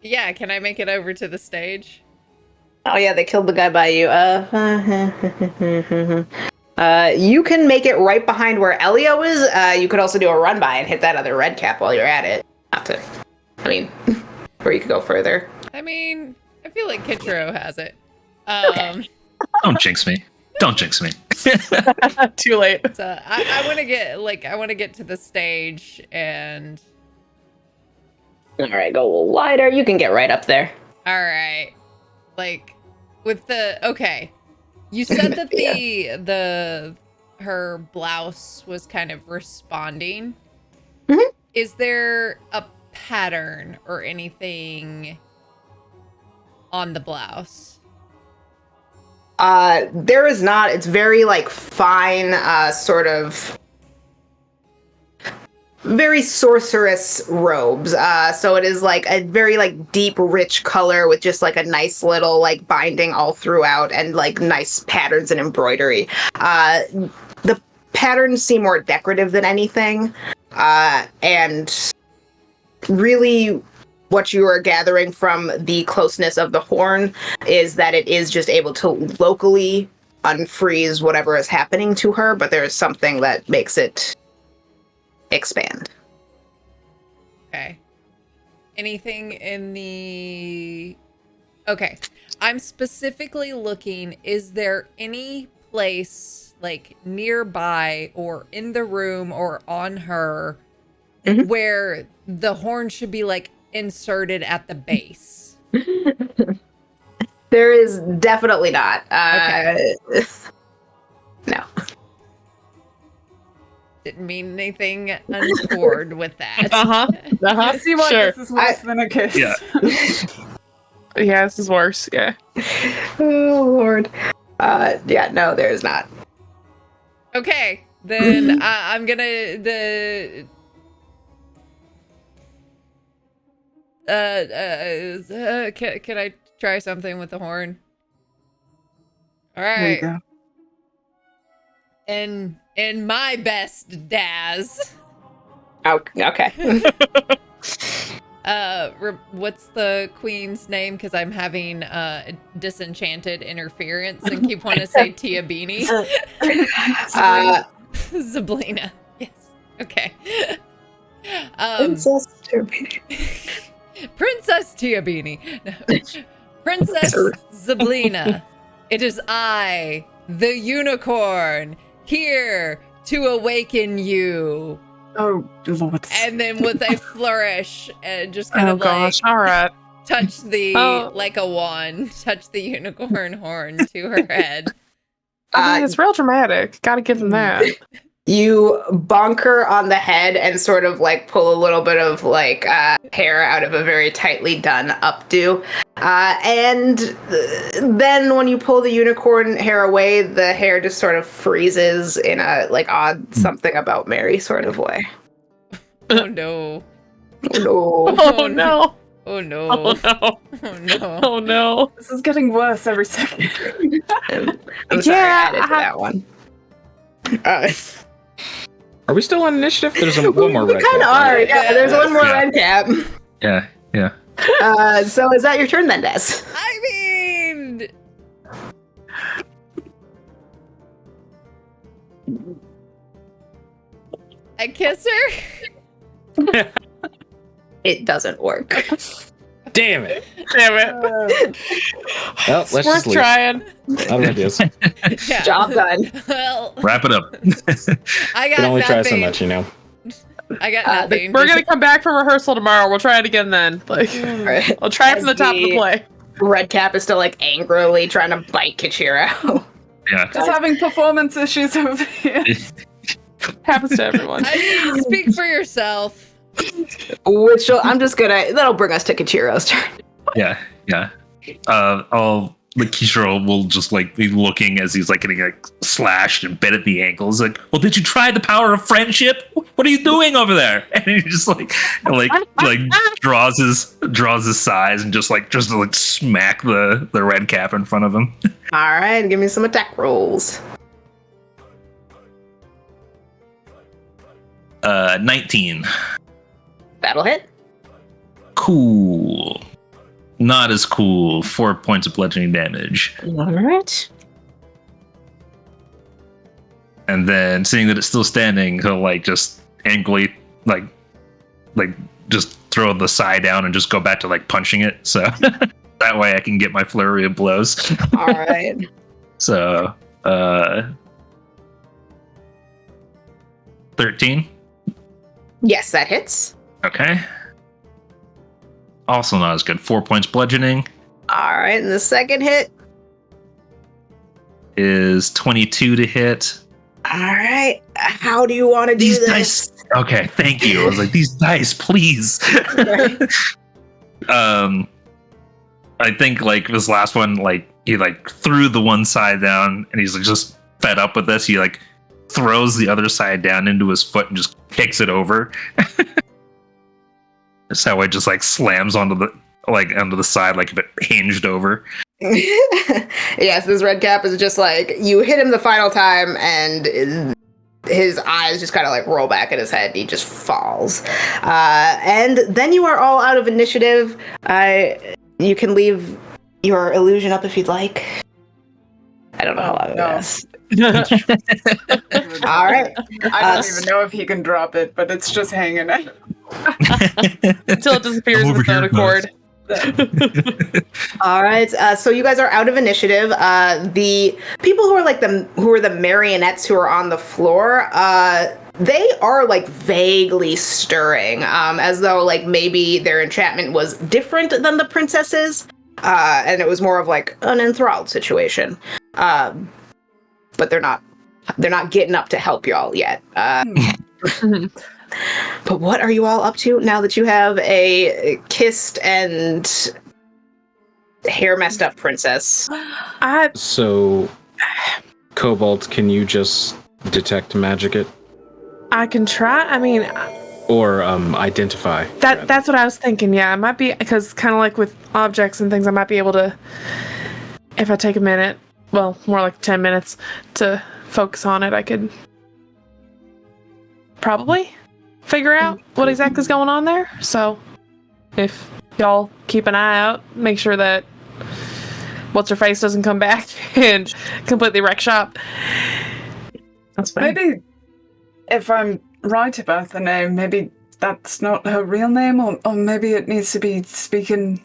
Yeah, can I make it over to the stage? Oh yeah, they killed the guy by you. You can make it right behind where Elio is. You could also do a run by and hit that other red cap while you're at it. Or you could go further. I mean, I feel like Kitro has it. Okay. Don't jinx me. Don't jinx me. Too late. So I want to get to the stage and. All right, go a little wider. You can get right up there. All right, like with the okay. You said that her blouse was kind of responding. Mm-hmm. Is there a pattern or anything on the blouse? There is not. It's very like fine, sort of very sorceress robes. So it is like a very like deep, rich color with just like a nice little like binding all throughout and like nice patterns and embroidery. The patterns seem more decorative than anything. And really what you are gathering from the closeness of the horn is that it is just able to locally unfreeze whatever is happening to her, but there is something that makes it expand. Okay. Anything in the... Okay. I'm specifically looking, is there any place like nearby or in the room or on her where the horn should be like inserted at the base? There is definitely not. Okay. No. Didn't mean anything untoward with that. You see why Sure. this is worse than a kiss. Yeah. Yeah, this is worse. Yeah. Oh, Lord. Yeah, no, there is not. Okay, then I'm gonna can I try something with the horn? All There you right. go. In my best Daz. Oh, okay. What's the queen's name? Because I'm having disenchanted interference and keep wanting to say Tia Beanie. Zablina. Yes. Okay. Princess Turbine. Princess Tia Beanie. No. Princess Zablina. It is I, the unicorn, here to awaken you. Oh, Lord. And then with a flourish and just kind Oh of gosh. like All right. touch the Oh. like a wand, touch the unicorn horn to her head. I mean, it's real dramatic. Gotta give him that. You bonk her on the head and sort of like pull a little bit of like hair out of a very tightly done updo. And then when you pull the unicorn hair away, the hair just sort of freezes in a like odd something about Mary sort of way. Oh no. Oh, no. Oh no. Oh no. Oh no. Oh no. Oh no. This is getting worse every second. I'm sorry I Yeah, added to that one. Are we still on initiative? There's one more We red kind of cap, are. right? Yeah, there's one more Yeah. red cap. Yeah. So is that your turn then, Des? I mean, I kiss her. It doesn't work. Damn it. Damn it. Well, let's Worth just leave. trying. Other ideas. Yeah. Job done. Well, Wrap it up. I got Can only try so nothing. much, you know. I got nothing. We're gonna come back from rehearsal tomorrow. We'll try it again then. Like, Right. I'll try it from the top of the play. Redcap is still like angrily trying to bite Kachiro. Yeah. Just having performance issues over here. Happens to everyone. I mean, speak for yourself. Which that'll bring us to Kachiro's turn. Yeah. The Kishiro will just like be looking as he's like getting like slashed and bit at the ankles. Like, well, did you try the power of friendship? What are you doing over there? And he just like draws his size and just smack the red cap in front of him. All right, give me some attack rolls. 19. That'll hit. Cool. Not as cool. 4 points of bludgeoning damage. All right. And then seeing that it's still standing, he'll like just angrily like just throw the sai down and just go back to like punching it. So that way I can get my flurry of blows. All right. So 13. Yes, that hits. Okay. Also not as good. 4 points bludgeoning. All right, and the second hit. Is 22 to hit. All right. How do you want to do These this? dice. Okay, thank you. I was like, these dice, please. Right. I think like this last one, like he like threw the one side down, and he's like just fed up with this. He like throws the other side down into his foot and just kicks it over. That's how it just like slams onto the side, like if it hinged over. Yes, this red cap is just like you hit him the final time, and his eyes just kind of like roll back in his head. And he just falls, and then you are all out of initiative. You can leave your illusion up if you'd like. I don't know how long it is. All right. I don't even know if he can drop it, but it's just hanging out. Until it disappears I'm over with its own here, accord. All right. So you guys are out of initiative. The people who are the marionettes who are on the floor, they are like vaguely stirring, as though like maybe their enchantment was different than the princess's, and it was more of like an enthralled situation. But they're not getting up to help y'all yet. But what are you all up to now that you have a kissed and hair messed up princess? So, Cobalt, can you just detect magic it? I can try. I mean, Or identify? that's what I was thinking. Yeah, it might be because kind of like with objects and things, I might be able to, if I take a minute, well, more like 10 minutes to focus on it, I could probably figure out what exactly is going on there. So if y'all keep an eye out, make sure that what's her face doesn't come back and completely wreck shop. That's fine. Maybe, if I'm right about the name, maybe that's not her real name, or maybe it needs to be speaking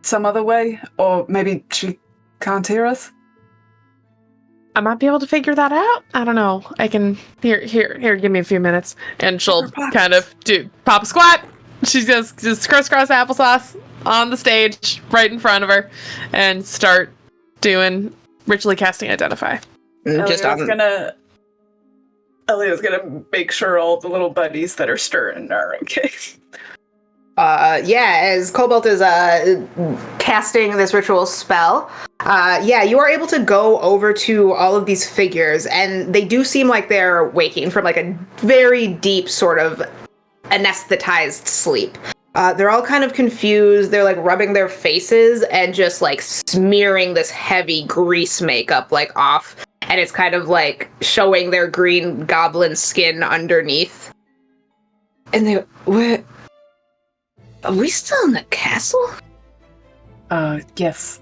some other way, or maybe she can't hear us. I might be able to figure that out. I don't know. I can here. Give me a few minutes, and she'll kind of pop a squat. She's just crisscross applesauce on the stage right in front of her, and start doing ritually casting identify. Just Elliot's gonna make sure all the little buddies that are stirring are okay. As Cobalt is casting this ritual spell, you are able to go over to all of these figures, and they do seem like they're waking from like a very deep sort of anesthetized sleep. They're all kind of confused. They're like rubbing their faces and just like smearing this heavy grease makeup like off, and it's kind of like showing their green goblin skin underneath. And what? Are we still in the castle? Yes.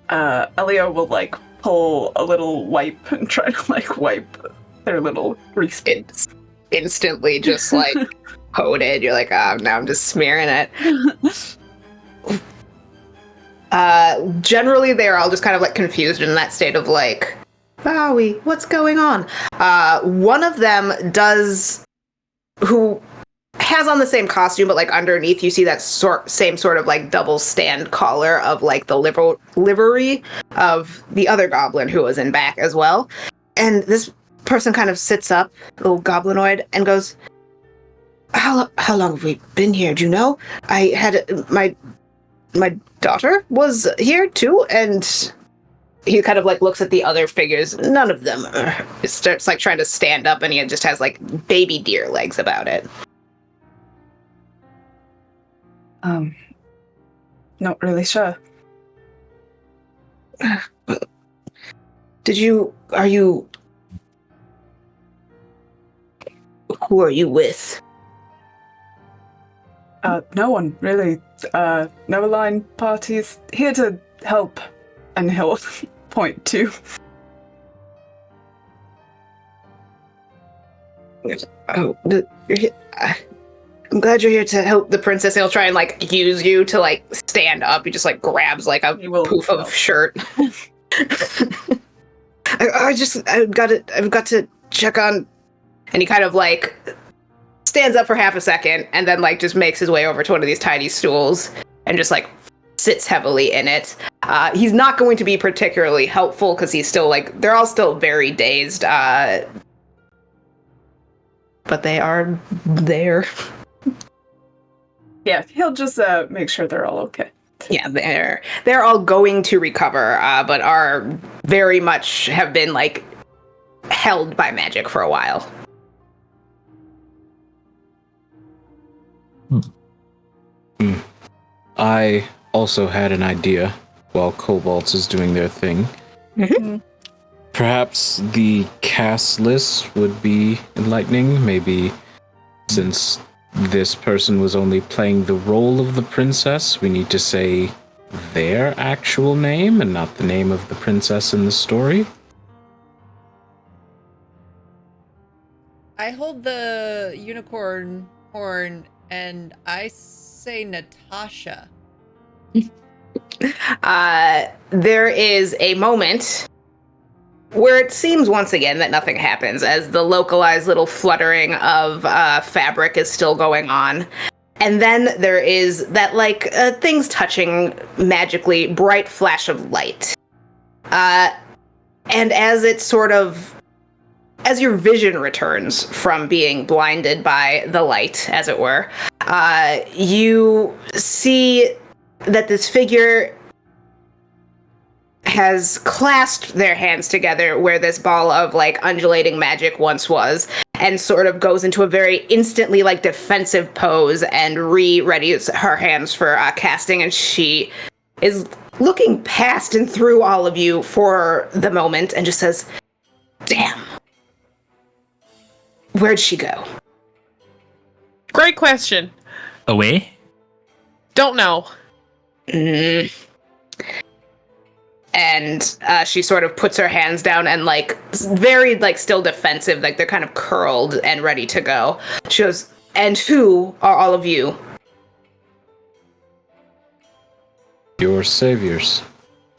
Elio will like pull a little wipe and try to like wipe their little grease bits. Instantly just like coated. You're like, now I'm just smearing it. Generally they're all just kind of like confused in that state of like Bowie, what's going on? One of them who has on the same costume, but like underneath you see that same sort of like double stand collar of like the livery of the other goblin who was in back as well. And this person kind of sits up, little goblinoid, and goes, How long have we been here? Do you know? I had my daughter was here too, and he kind of like looks at the other figures. None of them starts like trying to stand up, and he just has like baby deer legs about it. Not really sure. Who are you with? No one, really. No aligned parties. Here to help, and he'll point to. Oh, I'm glad you're here to help the princess. He'll try and like use you to like stand up. He just like grabs like a poof of shirt. I've got to check on. And he kind of like stands up for half a second and then like just makes his way over to one of these tiny stools and just like sits heavily in it. He's not going to be particularly helpful because he's still like, they're all still very dazed. But they are there. Yeah, he'll just make sure they're all okay. Yeah, they're all going to recover, but are very much have been like held by magic for a while. I also had an idea while Kobolds is doing their thing. Mm-hmm. Perhaps the cast list would be enlightening. Maybe since this person was only playing the role of the princess, we need to say their actual name and not the name of the princess in the story. I hold the unicorn horn and I say Natasha. There is a moment where it seems once again that nothing happens as the localized little fluttering of fabric is still going on. And then there is that like things touching magically bright flash of light. And as it sort of, as your vision returns from being blinded by the light, as it were, you see that this figure has clasped their hands together where this ball of like undulating magic once was, and sort of goes into a very instantly like defensive pose and readies her hands for casting, and she is looking past and through all of you for the moment and just says, "Damn. Where'd she go?" Great question. Away? Don't know. And she sort of puts her hands down and like very like still defensive, like they're kind of curled and ready to go. She goes, "And who are all of you?" Your saviors,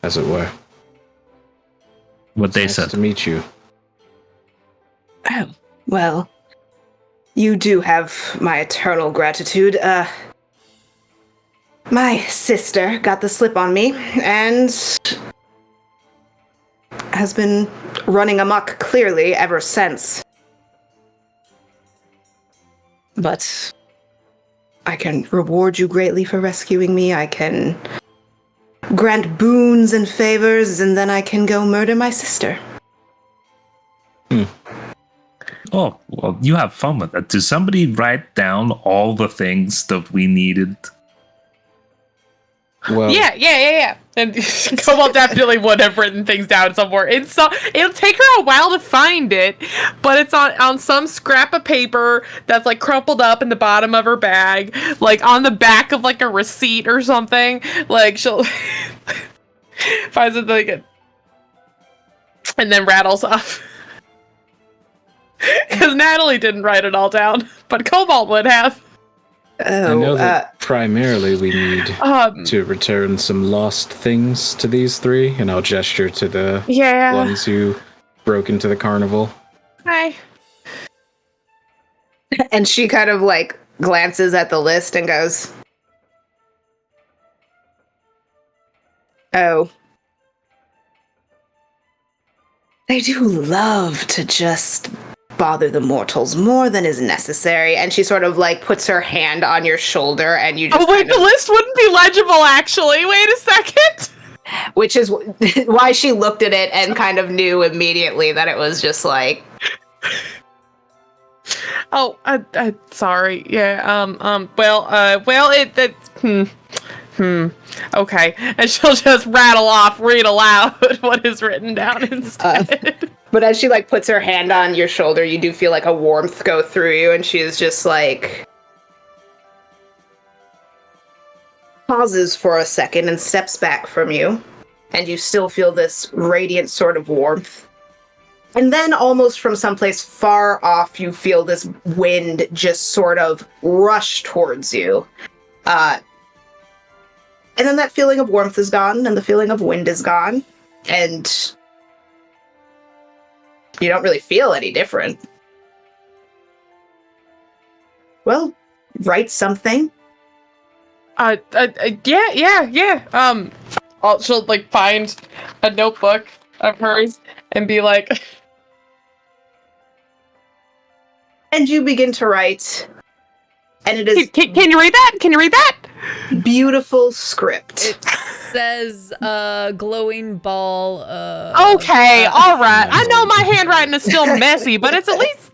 as it were. What they Nice said. to meet you. Oh, well, you do have my eternal gratitude. My sister got the slip on me and has been running amok clearly ever since. But I can reward you greatly for rescuing me. I can grant boons and favors, and then I can go murder my sister. Oh, well, you have fun with that. Did somebody write down all the things that we needed? Well, Yeah. And Cobalt definitely would have written things down somewhere. It'll take her a while to find it, but it's on some scrap of paper that's like crumpled up in the bottom of her bag, like on the back of like a receipt or something. Like she'll finds it like and then rattles off. Because Natalie didn't write it all down, but Cobalt would have. I know that primarily we need to return some lost things to these three, and I'll gesture to the ones who broke into the carnival. Hi. And she kind of like glances at the list and goes, "Oh. They do love to just bother the mortals more than is necessary." And she sort of like puts her hand on your shoulder and you just Oh wait, the list wouldn't be legible actually. Wait a second. which is why she looked at it and kind of knew immediately that it was just like, Oh, sorry. Yeah. Okay. And she'll just rattle off, read aloud what is written down instead. but as she like puts her hand on your shoulder, you do feel like a warmth go through you, and she is just like pauses for a second and steps back from you, and you still feel this radiant sort of warmth. And then almost from someplace far off, you feel this wind just sort of rush towards you. And then that feeling of warmth is gone, and the feeling of wind is gone, and you don't really feel any different. Well, write something. Yeah. She'll like find a notebook of hers and be like, And you begin to write, and it is can you read that? Can you read that? beautiful script. It says glowing ball. Okay, all right. I know my handwriting is still messy, but it's at least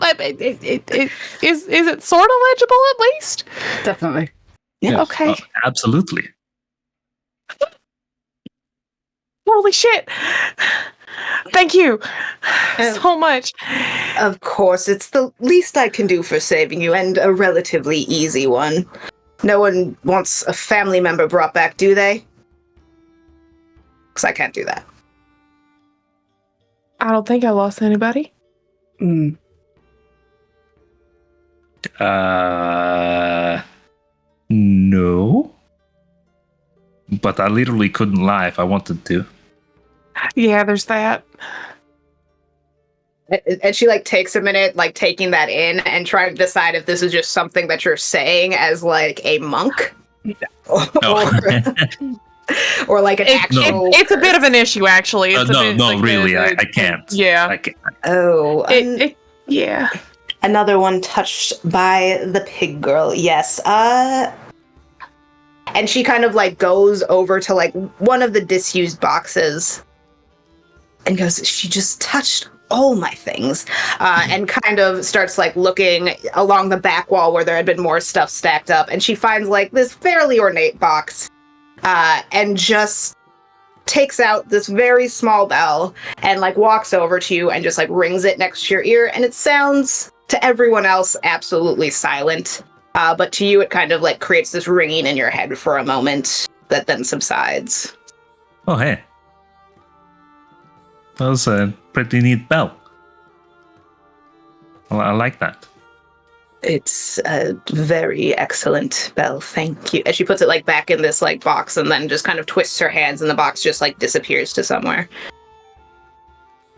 is it sort of legible at least? Definitely. Yeah. Okay. Absolutely. Holy shit! Thank you so much. Of course, it's the least I can do for saving you, and a relatively easy one. No one wants a family member brought back, do they? Because I can't do that. I don't think I lost anybody. No. But I literally couldn't lie if I wanted to. Yeah, there's that. And she like takes a minute, like taking that in and trying to decide if this is just something that you're saying as like a monk, or like an actual. It's a bit of an issue, actually. It's Really, I can't. Yeah. I can't. Oh, yeah. Another one touched by the pig girl. Yes. And she kind of like goes over to like one of the disused boxes and goes, "She just touched all my things," and kind of starts like looking along the back wall where there had been more stuff stacked up, and she finds like this fairly ornate box, and just takes out this very small bell and like walks over to you and just like rings it next to your ear, and it sounds to everyone else absolutely silent, but to you it kind of like creates this ringing in your head for a moment that then subsides. Oh, hey. That was a pretty neat bell. Well, I like that. It's a very excellent bell, thank you. And she puts it like back in this like box and then just kind of twists her hands and the box just like disappears to somewhere.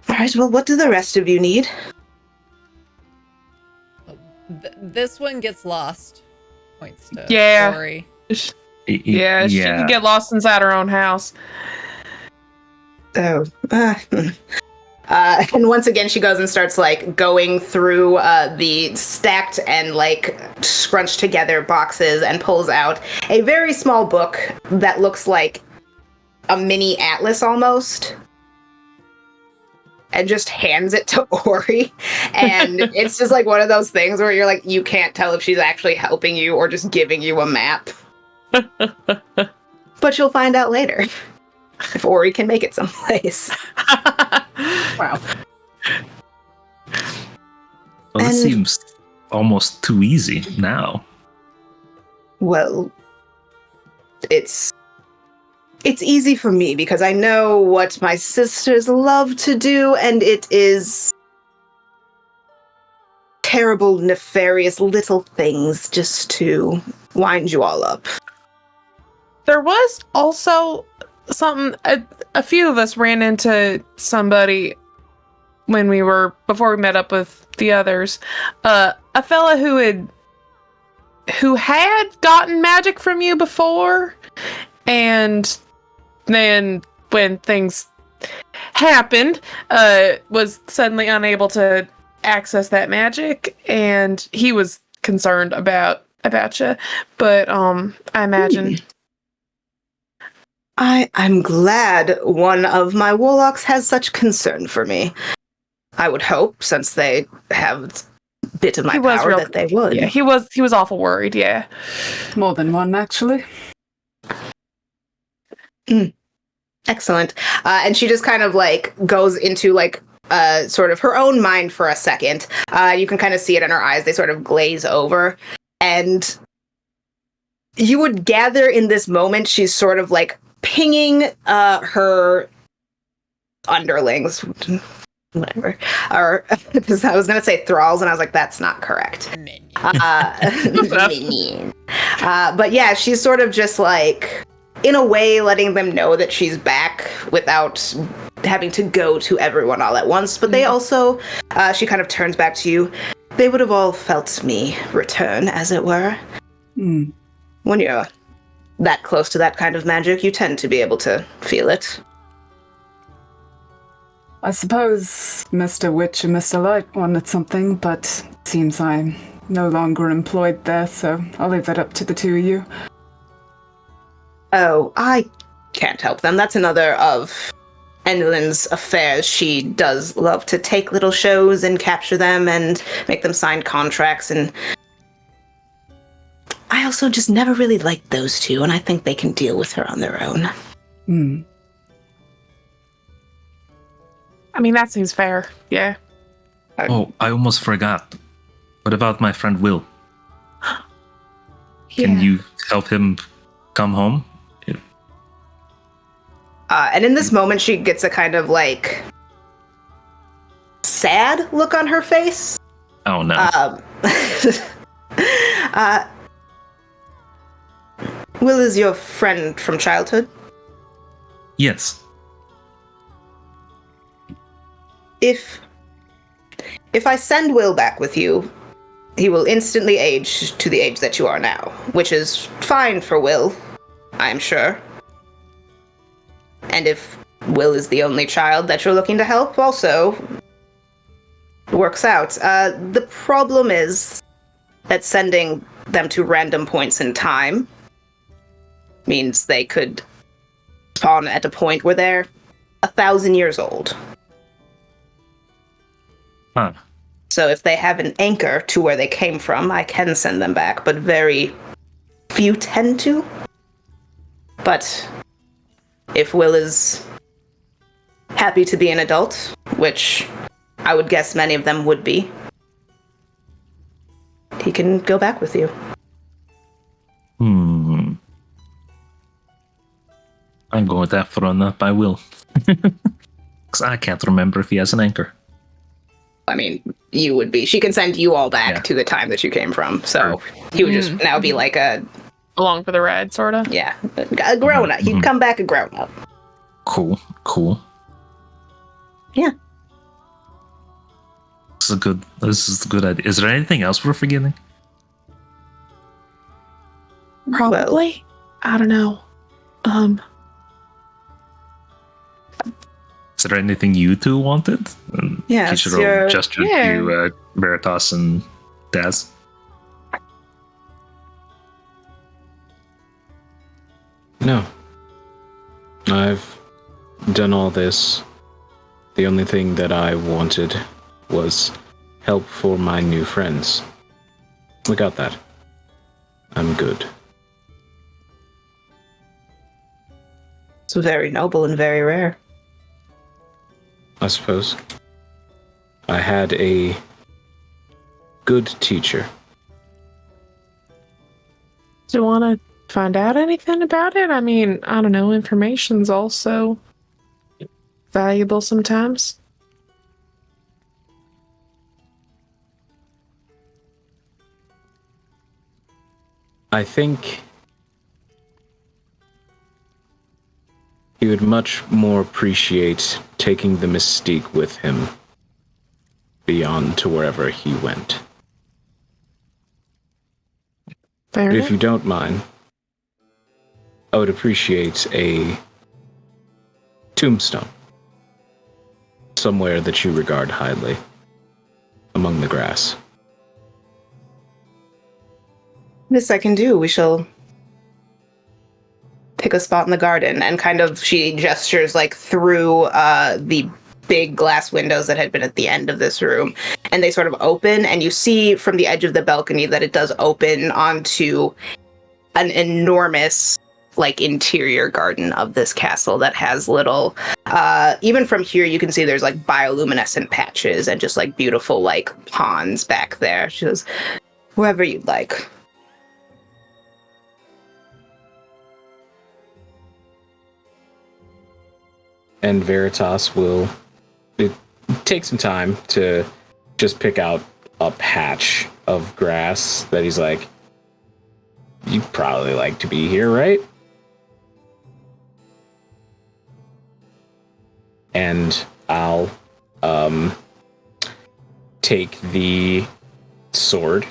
Alright, well, what do the rest of you need? This one gets lost. Points to Yeah. Tori. Yeah, she can get lost inside her own house. Oh. And once again, she goes and starts like going through the stacked and like scrunched together boxes and pulls out a very small book that looks like a mini atlas almost, and just hands it to Ori. And it's just like one of those things where you're like, you can't tell if she's actually helping you or just giving you a map. But you'll find out later. If Ori can make it someplace. Wow. Well, this seems almost too easy now. Well, it's easy for me because I know what my sisters love to do, and it is terrible, nefarious little things just to wind you all up. There was also something, a few of us ran into somebody before we met up with the others, a fella who had gotten magic from you before, and then when things happened, was suddenly unable to access that magic, and he was concerned about you. But I imagine I'm glad one of my warlocks has such concern for me. I would hope, since they have a bit of my power, that they would. Yeah, he was awful worried. Yeah, More than one, actually. Excellent. And she just kind of like goes into like sort of her own mind for a second. You can kind of see it in her eyes. They sort of glaze over. And you would gather in this moment she's sort of like pinging her underlings, whatever. Or because I was going to say thralls, and I was like, that's not correct. Minion. But yeah, she's sort of just like, in a way, letting them know that she's back without having to go to everyone all at once. But they also, she kind of turns back to you. They would have all felt me return, as it were. When you're that close to that kind of magic, you tend to be able to feel it. I suppose Mr. Witch and Mr. Light wanted something, but it seems I'm no longer employed there, so I'll leave that up to the two of you. Oh, I can't help them. That's another of Enlin's affairs. She does love to take little shows and capture them and make them sign contracts, and I also just never really liked those two, and I think they can deal with her on their own. I mean, that seems fair. Yeah. Oh, I almost forgot. What about my friend Will? Can you help him come home? And in this moment, she gets a kind of like sad look on her face. Oh no. Will is your friend from childhood? Yes. If I send Will back with you, he will instantly age to the age that you are now, which is fine for Will, I'm sure. And if Will is the only child that you're looking to help, also works out. The problem is that sending them to random points in time means they could spawn at a point where they're 1,000 years old. Huh. So if they have an anchor to where they came from, I can send them back, but very few tend to. But if Will is happy to be an adult, which I would guess many of them would be, he can go back with you. I'm going with that for run up. I will. Because I can't remember if he has an anchor. I mean, you would be. She can send you all back to the time that you came from. So he would just now be like a... along for the ride, sort of. Yeah, a grown-up. He'd come back a grown-up. Cool. Yeah. This is a good idea. Is there anything else we're forgetting? Probably. I don't know. Is there anything you two wanted? Yeah, Kichiro gestured to Veritas and Daz. No. I've done all this. The only thing that I wanted was help for my new friends. We got that. I'm good. It's very noble and very rare. I suppose. I had a good teacher. Do you want to find out anything about it? I mean, I don't know. Information's also valuable sometimes. I think he would much more appreciate taking the mystique with him beyond to wherever he went. Fair But enough. if you don't mind, I would appreciate a tombstone somewhere that you regard highly among the grass. This I can do. We shall pick a spot in the garden, and kind of she gestures like through the big glass windows that had been at the end of this room, and they sort of open, and you see from the edge of the balcony that it does open onto an enormous like interior garden of this castle that has little even from here you can see there's like bioluminescent patches and just like beautiful like ponds back there. She goes, wherever you'd like. And Veritas will take some time to just pick out a patch of grass that he's like, you'd probably like to be here, right? And I'll take the sword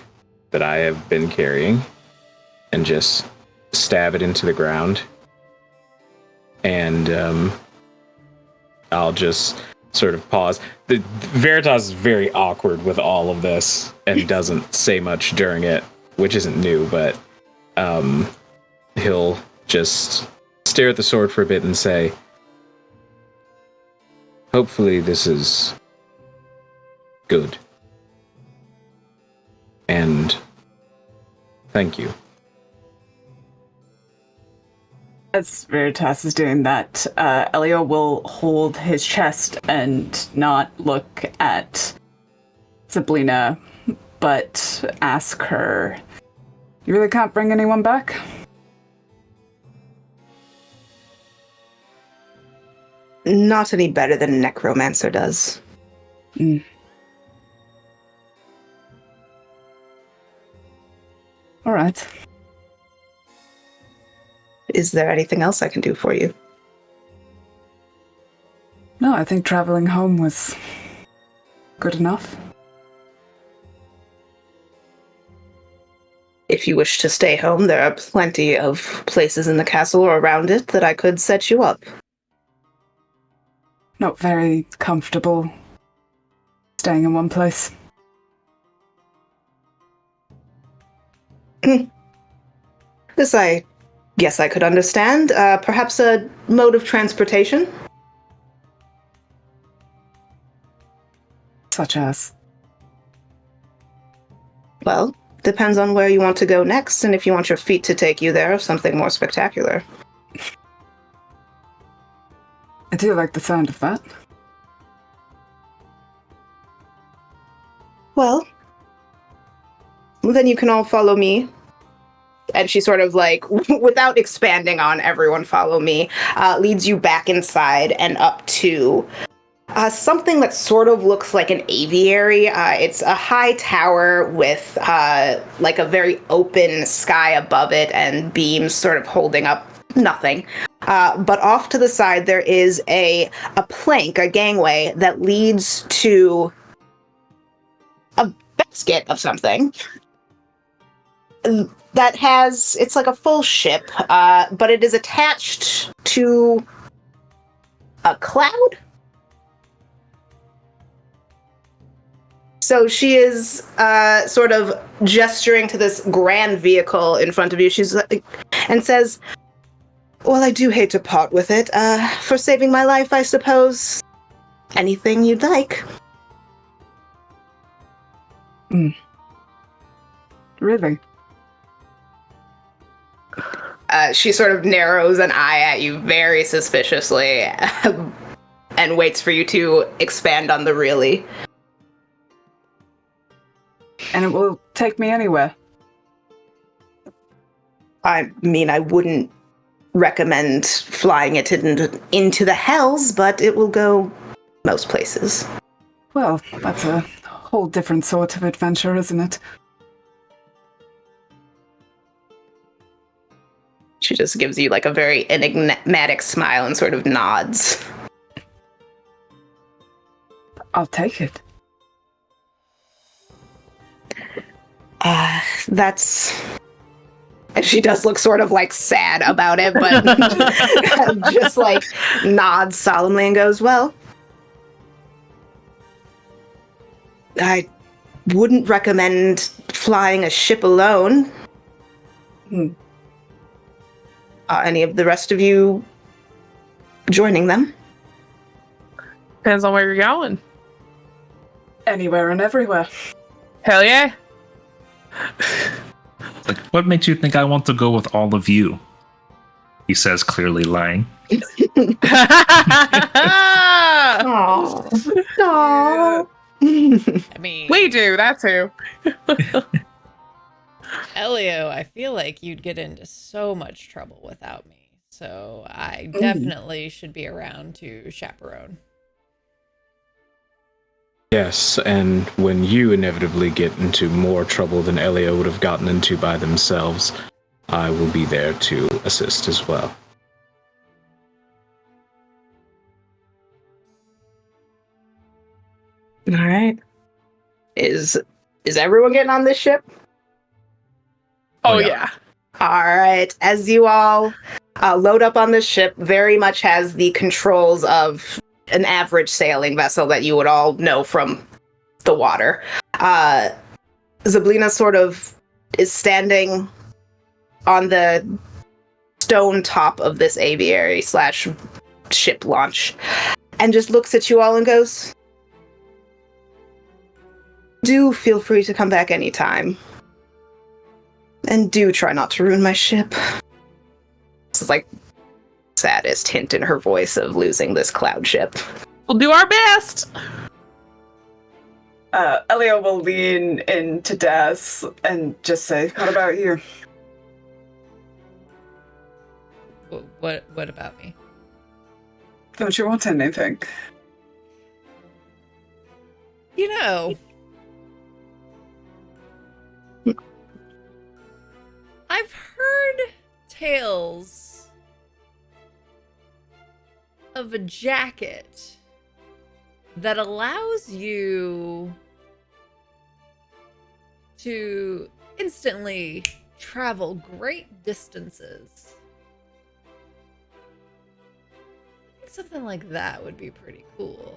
that I have been carrying and just stab it into the ground. And I'll just sort of pause. Veritas is very awkward with all of this and doesn't say much during it, which isn't new, but he'll just stare at the sword for a bit and say, hopefully this is good. And thank you. As Veritas is doing that, Elio will hold his chest and not look at Sablina, but ask her, you really can't bring anyone back? Not any better than a necromancer does. Mm. All right. Is there anything else I can do for you? No, I think traveling home was good enough. If you wish to stay home, there are plenty of places in the castle or around it that I could set you up. Not very comfortable staying in one place. This I guess I could understand. Perhaps a mode of transportation? Such as? Well, depends on where you want to go next, and if you want your feet to take you there, or something more spectacular. I do like the sound of that. Well, then you can all follow me. And she sort of like, without expanding on everyone follow me, leads you back inside and up to something that sort of looks like an aviary. It's a high tower with like a very open sky above it and beams sort of holding up nothing. But off to the side, there is a plank, a gangway that leads to a basket of something that has, it's like a full ship, but it is attached to a cloud. So she is sort of gesturing to this grand vehicle in front of you. She's like, and says, well, I do hate to part with it. For saving my life, I suppose. Anything you'd like. Really? She sort of narrows an eye at you very suspiciously and waits for you to expand on the really. And it will take me anywhere. I mean, I wouldn't recommend flying it into the hells, but it will go most places. Well, that's a whole different sort of adventure, isn't it? She just gives you like a very enigmatic smile and sort of nods. I'll take it. that's... And she does look sort of like sad about it, but just like nods solemnly and goes, well, I wouldn't recommend flying a ship alone. Any of the rest of you joining them? Depends on where you're going. Anywhere and everywhere. Hell yeah. Like, what makes you think I want to go with all of you? He says, clearly lying. Aww. I mean, We do, that too. Elio, I feel like you'd get into so much trouble without me. So I definitely should be around to chaperone. Yes, and when you inevitably get into more trouble than Elio would have gotten into by themselves, I will be there to assist as well. All right. Is everyone getting on this ship? Oh, yeah. yeah. All right. As you all load up on this ship, very much has the controls of an average sailing vessel that you would all know from the water. Zablina sort of is standing on the stone top of this aviary / ship launch and just looks at you all and goes, do feel free to come back anytime. And do try not to ruin my ship. This is like saddest hint in her voice of losing this cloud ship. We'll do our best. Elio will lean into Daz and just say, what about you? What about me? Don't you want anything? You know, I've heard tales of a jacket that allows you to instantly travel great distances. I think something like that would be pretty cool.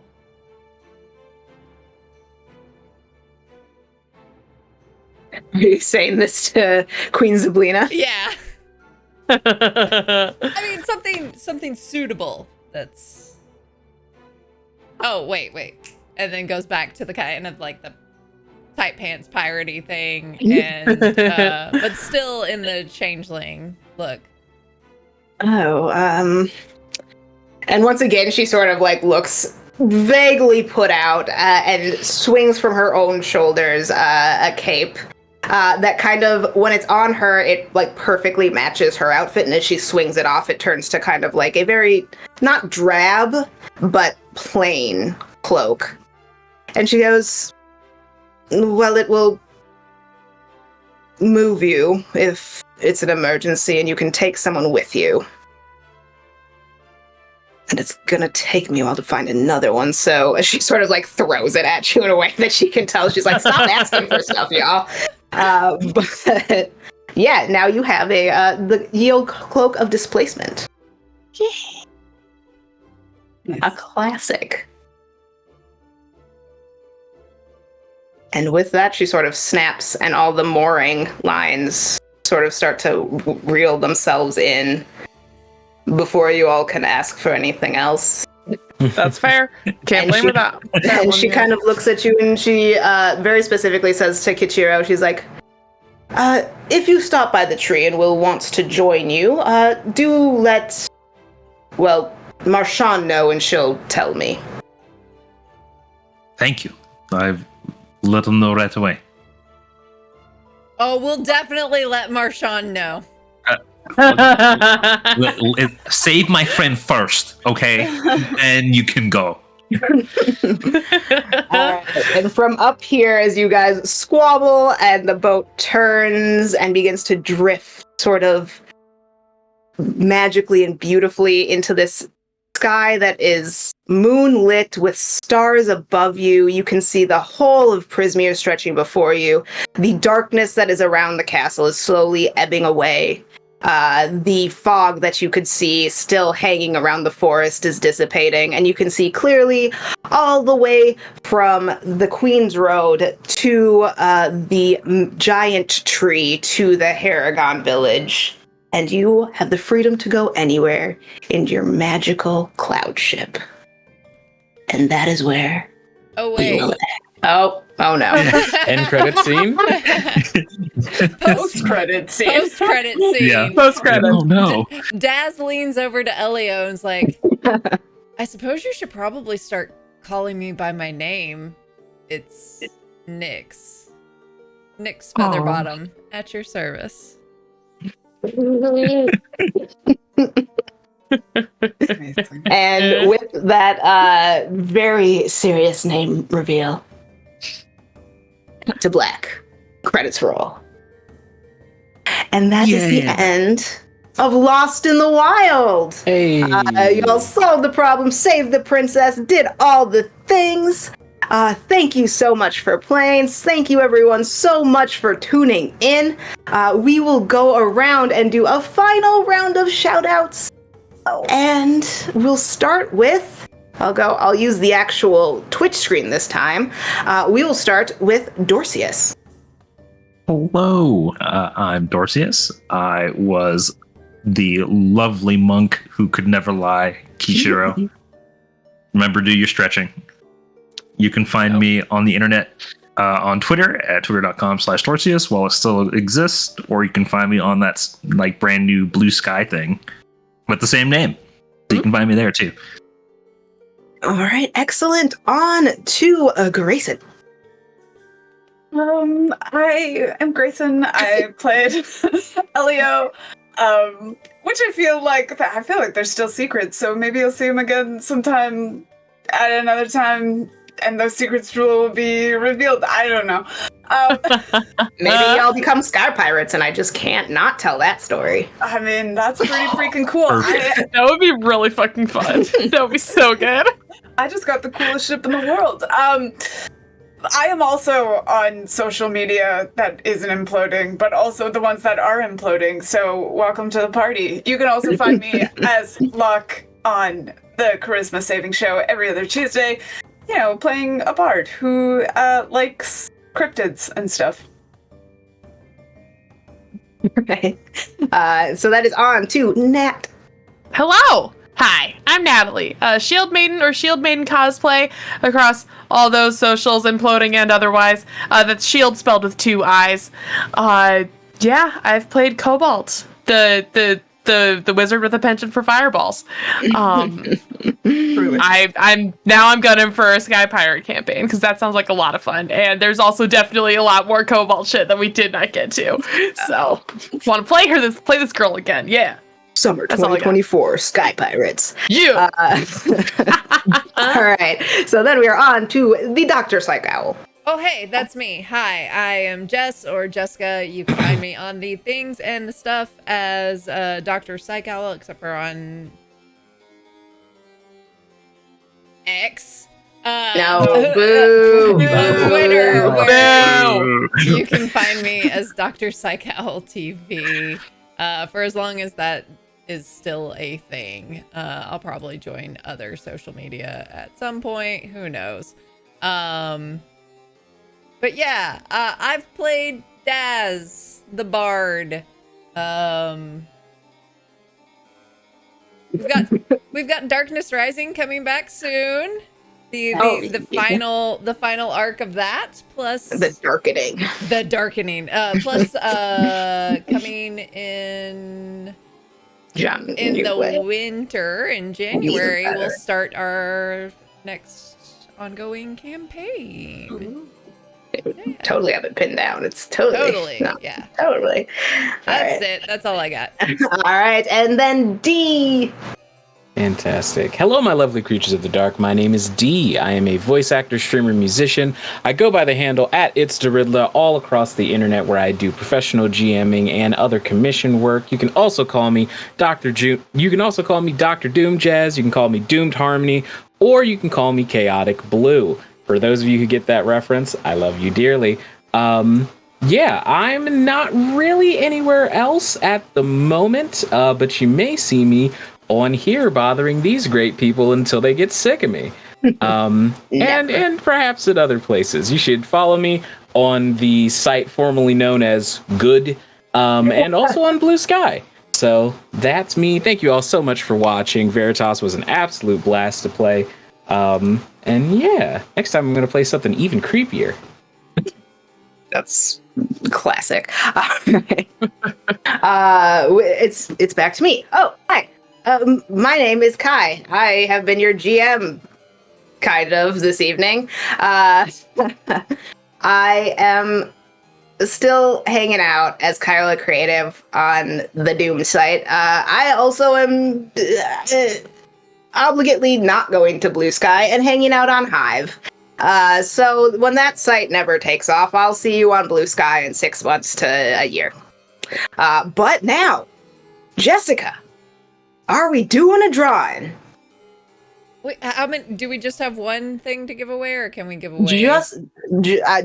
Are you saying this to Queen Zablina? Yeah. I mean, something suitable that's... Oh, wait. And then goes back to the kind of like the tight pants piratey thing, and but still in the changeling look. Oh, and once again, she sort of like looks vaguely put out and swings from her own shoulders a cape. That kind of, when it's on her, it like perfectly matches her outfit, and as she swings it off, it turns to kind of like a very, not drab, but plain cloak. And she goes, well, it will move you if it's an emergency, and you can take someone with you. And it's gonna take me a while to find another one, so she sort of like throws it at you in a way that she can tell. She's like, stop asking for stuff, y'all. But yeah, now you have the Yield Cloak of Displacement. Nice. A classic. And with that, she sort of snaps, and all the mooring lines sort of start to reel themselves in before you all can ask for anything else. That's fair. Can't And blame she- her that. And she kind of looks at you, and she very specifically says to Kichiro, she's like, if you stop by the tree and will wants to join you, do let, well, Marshawn know, and she'll tell me. Thank you. I've let them know right away. Oh, we'll definitely let Marshawn know. Save my friend first, okay? And you can go. And from up here, as you guys squabble and the boat turns and begins to drift sort of magically and beautifully into this sky that is moonlit with stars above you. You can see the whole of Prismere stretching before you. The darkness that is around the castle is slowly ebbing away. The fog that you could see still hanging around the forest is dissipating, and you can see clearly all the way from the Queen's Road to the giant tree to the Haragon village. And you have the freedom to go anywhere in your magical cloud ship. And that is where Oh we wait. will end. Oh no. End credit scene. Post credit scene. Post credit scene. Yeah. Post credits. Oh no. Daz leans over to Elio and's like, I suppose you should probably start calling me by my name. It's Nyx. Nyx Featherbottom at your service. And with that very serious name reveal, to black. Credits roll. And that is the end of Lost in the Wild. Hey. Y'all solved the problem, saved the princess, did all the things. Thank you so much for playing. Thank you everyone so much for tuning in. We will go around and do a final round of shout outs. And we'll start with, I'll use the actual Twitch screen this time. We will start with Dorcius. Hello, I'm Dorcius. I was the lovely monk who could never lie, Kishiro. Remember, do your stretching. You can find me on the internet on Twitter at twitter.com/Dorcius while it still exists, or you can find me on that like brand new Blue Sky thing with the same name. So you can find me there too. All right, excellent. On to Grayson. I am Grayson. I played Elio, which I feel like there's still secrets. So maybe you'll see him again sometime at another time, and those secrets will be revealed. I don't know. Maybe y'all become Sky Pirates, and I just can't not tell that story. I mean, that's pretty freaking cool. Perfect. That would be really fucking fun. That would be so good. I just got the coolest ship in the world. I am also on social media that isn't imploding, but also the ones that are imploding. So welcome to the party. You can also find me as Locke on the Charisma Saving Show every other Tuesday, playing a bard who likes cryptids and stuff. Right. So that is on to Nat. Hello! Hi, I'm Natalie, Shield Maiden or Shield Maiden cosplay across all those socials, imploding and otherwise. That's Shield spelled with 2 I's. Yeah, I've played Cobalt, the wizard with a penchant for fireballs. I'm gunning for a Sky Pirate campaign because that sounds like a lot of fun, and there's also definitely a lot more Cobalt shit that we did not get to. So, want to play this girl again? Yeah. Summer That's all I got. 2024 Sky Pirates. You. All right. So then we are on to the Dr. Psych Owl. Oh, hey, that's me. Hi, I am Jess or Jessica. You can find me on the things and the stuff as Dr. Psych Owl, except for on X. No, boo. Twitter, where Boo. you can find me as Dr. Psych Owl TV. For as long as that is still a thing. I'll probably join other social media at some point. Who knows? But yeah, I've played Daz, the Bard. We've got Darkness Rising coming back soon. The final arc of that, plus The Darkening. plus coming in the winter in January, we'll start our next ongoing campaign. Totally have it pinned down. It's totally. Yeah. Totally. That's it. That's all I got. All right. And then D. Fantastic. Hello, my lovely creatures of the dark. My name is Dee. I am a voice actor, streamer, musician. I go by the handle @It'sDeridla all across the internet, where I do professional GMing and other commission work. You can also call me Dr. You can also call me Dr. Doom Jazz. You can call me Doomed Harmony, or you can call me Chaotic Blue. For those of you who get that reference, I love you dearly. Yeah, I'm not really anywhere else at the moment, but you may see me on here bothering these great people until they get sick of me. And perhaps at other places. You should follow me on the site formerly known as Good, and also on Blue Sky. So that's me. Thank you all so much for watching. Veritas was an absolute blast to play. And yeah, next time I'm going to play something even creepier. That's classic. It's back to me. Oh, hi. My name is Kai. I have been your GM, kind of, this evening. I am still hanging out as Kyla Creative on the Doom site. I also am obligately not going to Blue Sky and hanging out on Hive. So when that site never takes off, I'll see you on Blue Sky in 6 months to a year. But now, Jessica, are we doing a drawing? Wait, how many? Do we just have one thing to give away, or can we give away? I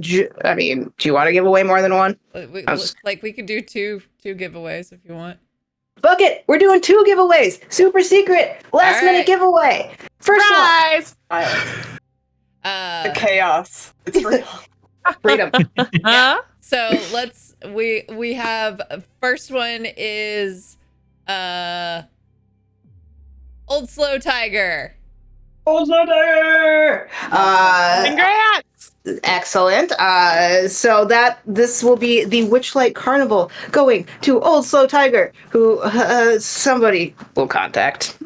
mean, do you want to give away more than one? We could do two giveaways if you want. Fuck it, we're doing 2 giveaways. Super secret, last minute giveaway. First Surprise! The chaos. It's real. Freedom. So we have first one is Old Slow Tiger. Congrats! Excellent. So this will be the Witchlight Carnival going to Old Slow Tiger, who somebody will contact.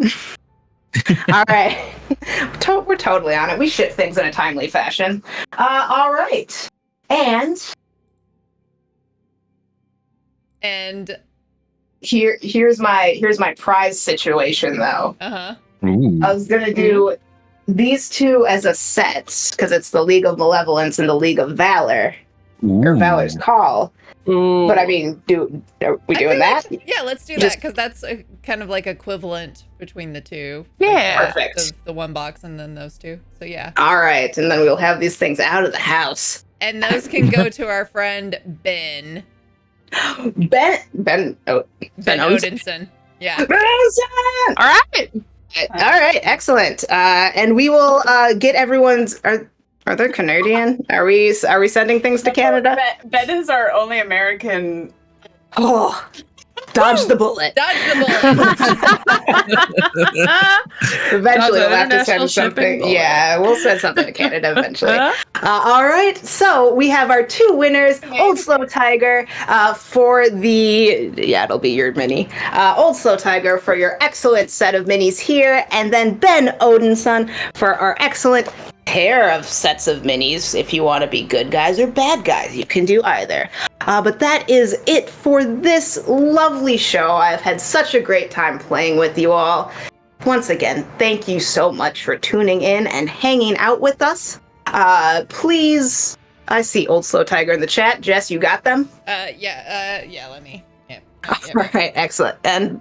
All right. We're totally on it. We ship things in a timely fashion. All right. And here's my prize situation, though. Uh-huh. Ooh. I was gonna do these 2 as a set because it's the League of Malevolence and the League of Valor, or Valor's Call. Ooh. But I mean, are we doing that? Yeah, let's do that because that's kind of like equivalent between the 2. Yeah. Perfect. The one box and then those 2. So yeah. All right, and then we'll have these things out of the house. And those can go to our friend Ben. Ben Odinson. Yeah. All right. All right, excellent. And we will get everyone's. Are they Canadian? Are we sending things to Canada? Ben is our only American. Oh, dodge the bullet. Dodge the bullet. Eventually, we'll have to international send something. shipping bullet. Yeah, we'll send something to Canada eventually. All right, so we have our 2 winners. Old Slow Tiger for the it'll be your mini. Old Slow Tiger for your excellent set of minis here, and then Ben Odinson for our excellent pair of sets of minis. If you want to be good guys or bad guys, you can do either. But that is it for this lovely show. I've had such a great time playing with you all. Once again, thank you so much for tuning in and hanging out with us. Please, I see Old Slow Tiger in the chat. Jess, you got them? Yeah, let me. Yeah. All right, excellent. And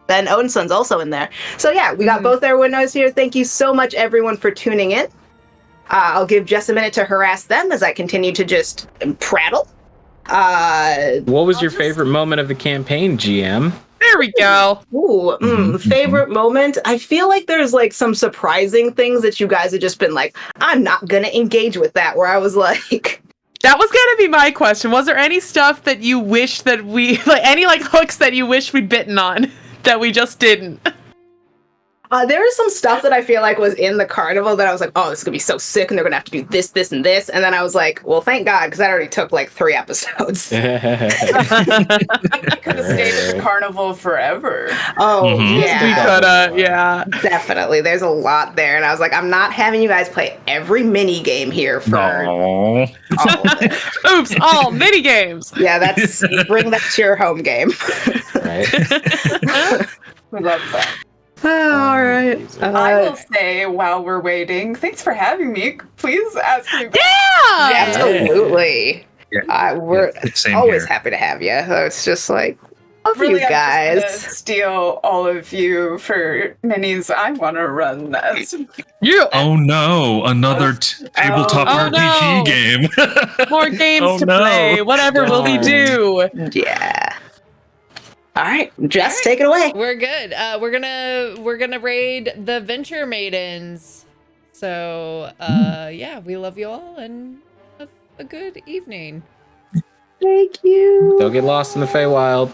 Ben Odinson's also in there. So yeah, we got both our winners here. Thank you so much, everyone, for tuning in. I'll give Jess a minute to harass them as I continue to just prattle. What was your favorite moment of the campaign, GM? There we go. Favorite moment? I feel like there's like some surprising things that you guys have just been like, I'm not gonna engage with that, where I was like... That was gonna be my question. Was there any stuff that you wish that we... any hooks that you wish we'd bitten on that we just didn't? There was some stuff that I feel like was in the carnival that I was like, oh, this is going to be so sick, and they're going to have to do this, this, and this. And then I was like, well, thank God, because that already took 3 episodes. You could have stayed at the carnival forever. Oh, yeah. We could, yeah. Definitely. There's a lot there. And I was like, I'm not having you guys play every mini game here for all of it. Oops, all mini games. Yeah, bring that to your home game. Right. We love that. All right. I will say, while we're waiting, thanks for having me. Please ask me. Yeah! Absolutely. Yeah. We're Same always here. happy to have you. It's just like, Love Really, you I'm just guys. gonna steal all of you for minis. I want to run that. You Oh no, another tabletop Oh, RPG no. game. more games Oh, to no. play. Whatever will we Darn. do? Yeah. All right, Jess, take it away. We're good. We're gonna raid the Venture Maidens. So yeah, we love you all and have a good evening. Thank you. Don't get lost in the Feywild.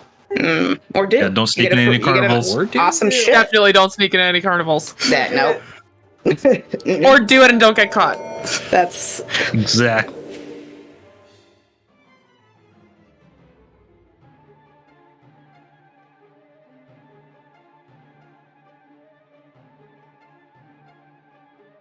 Or do. Yeah, don't sneak You get in a any you get a carnivals. Or do. Awesome shit. Definitely don't sneak in any carnivals. That, no. Or do it and don't get caught. That's Exactly.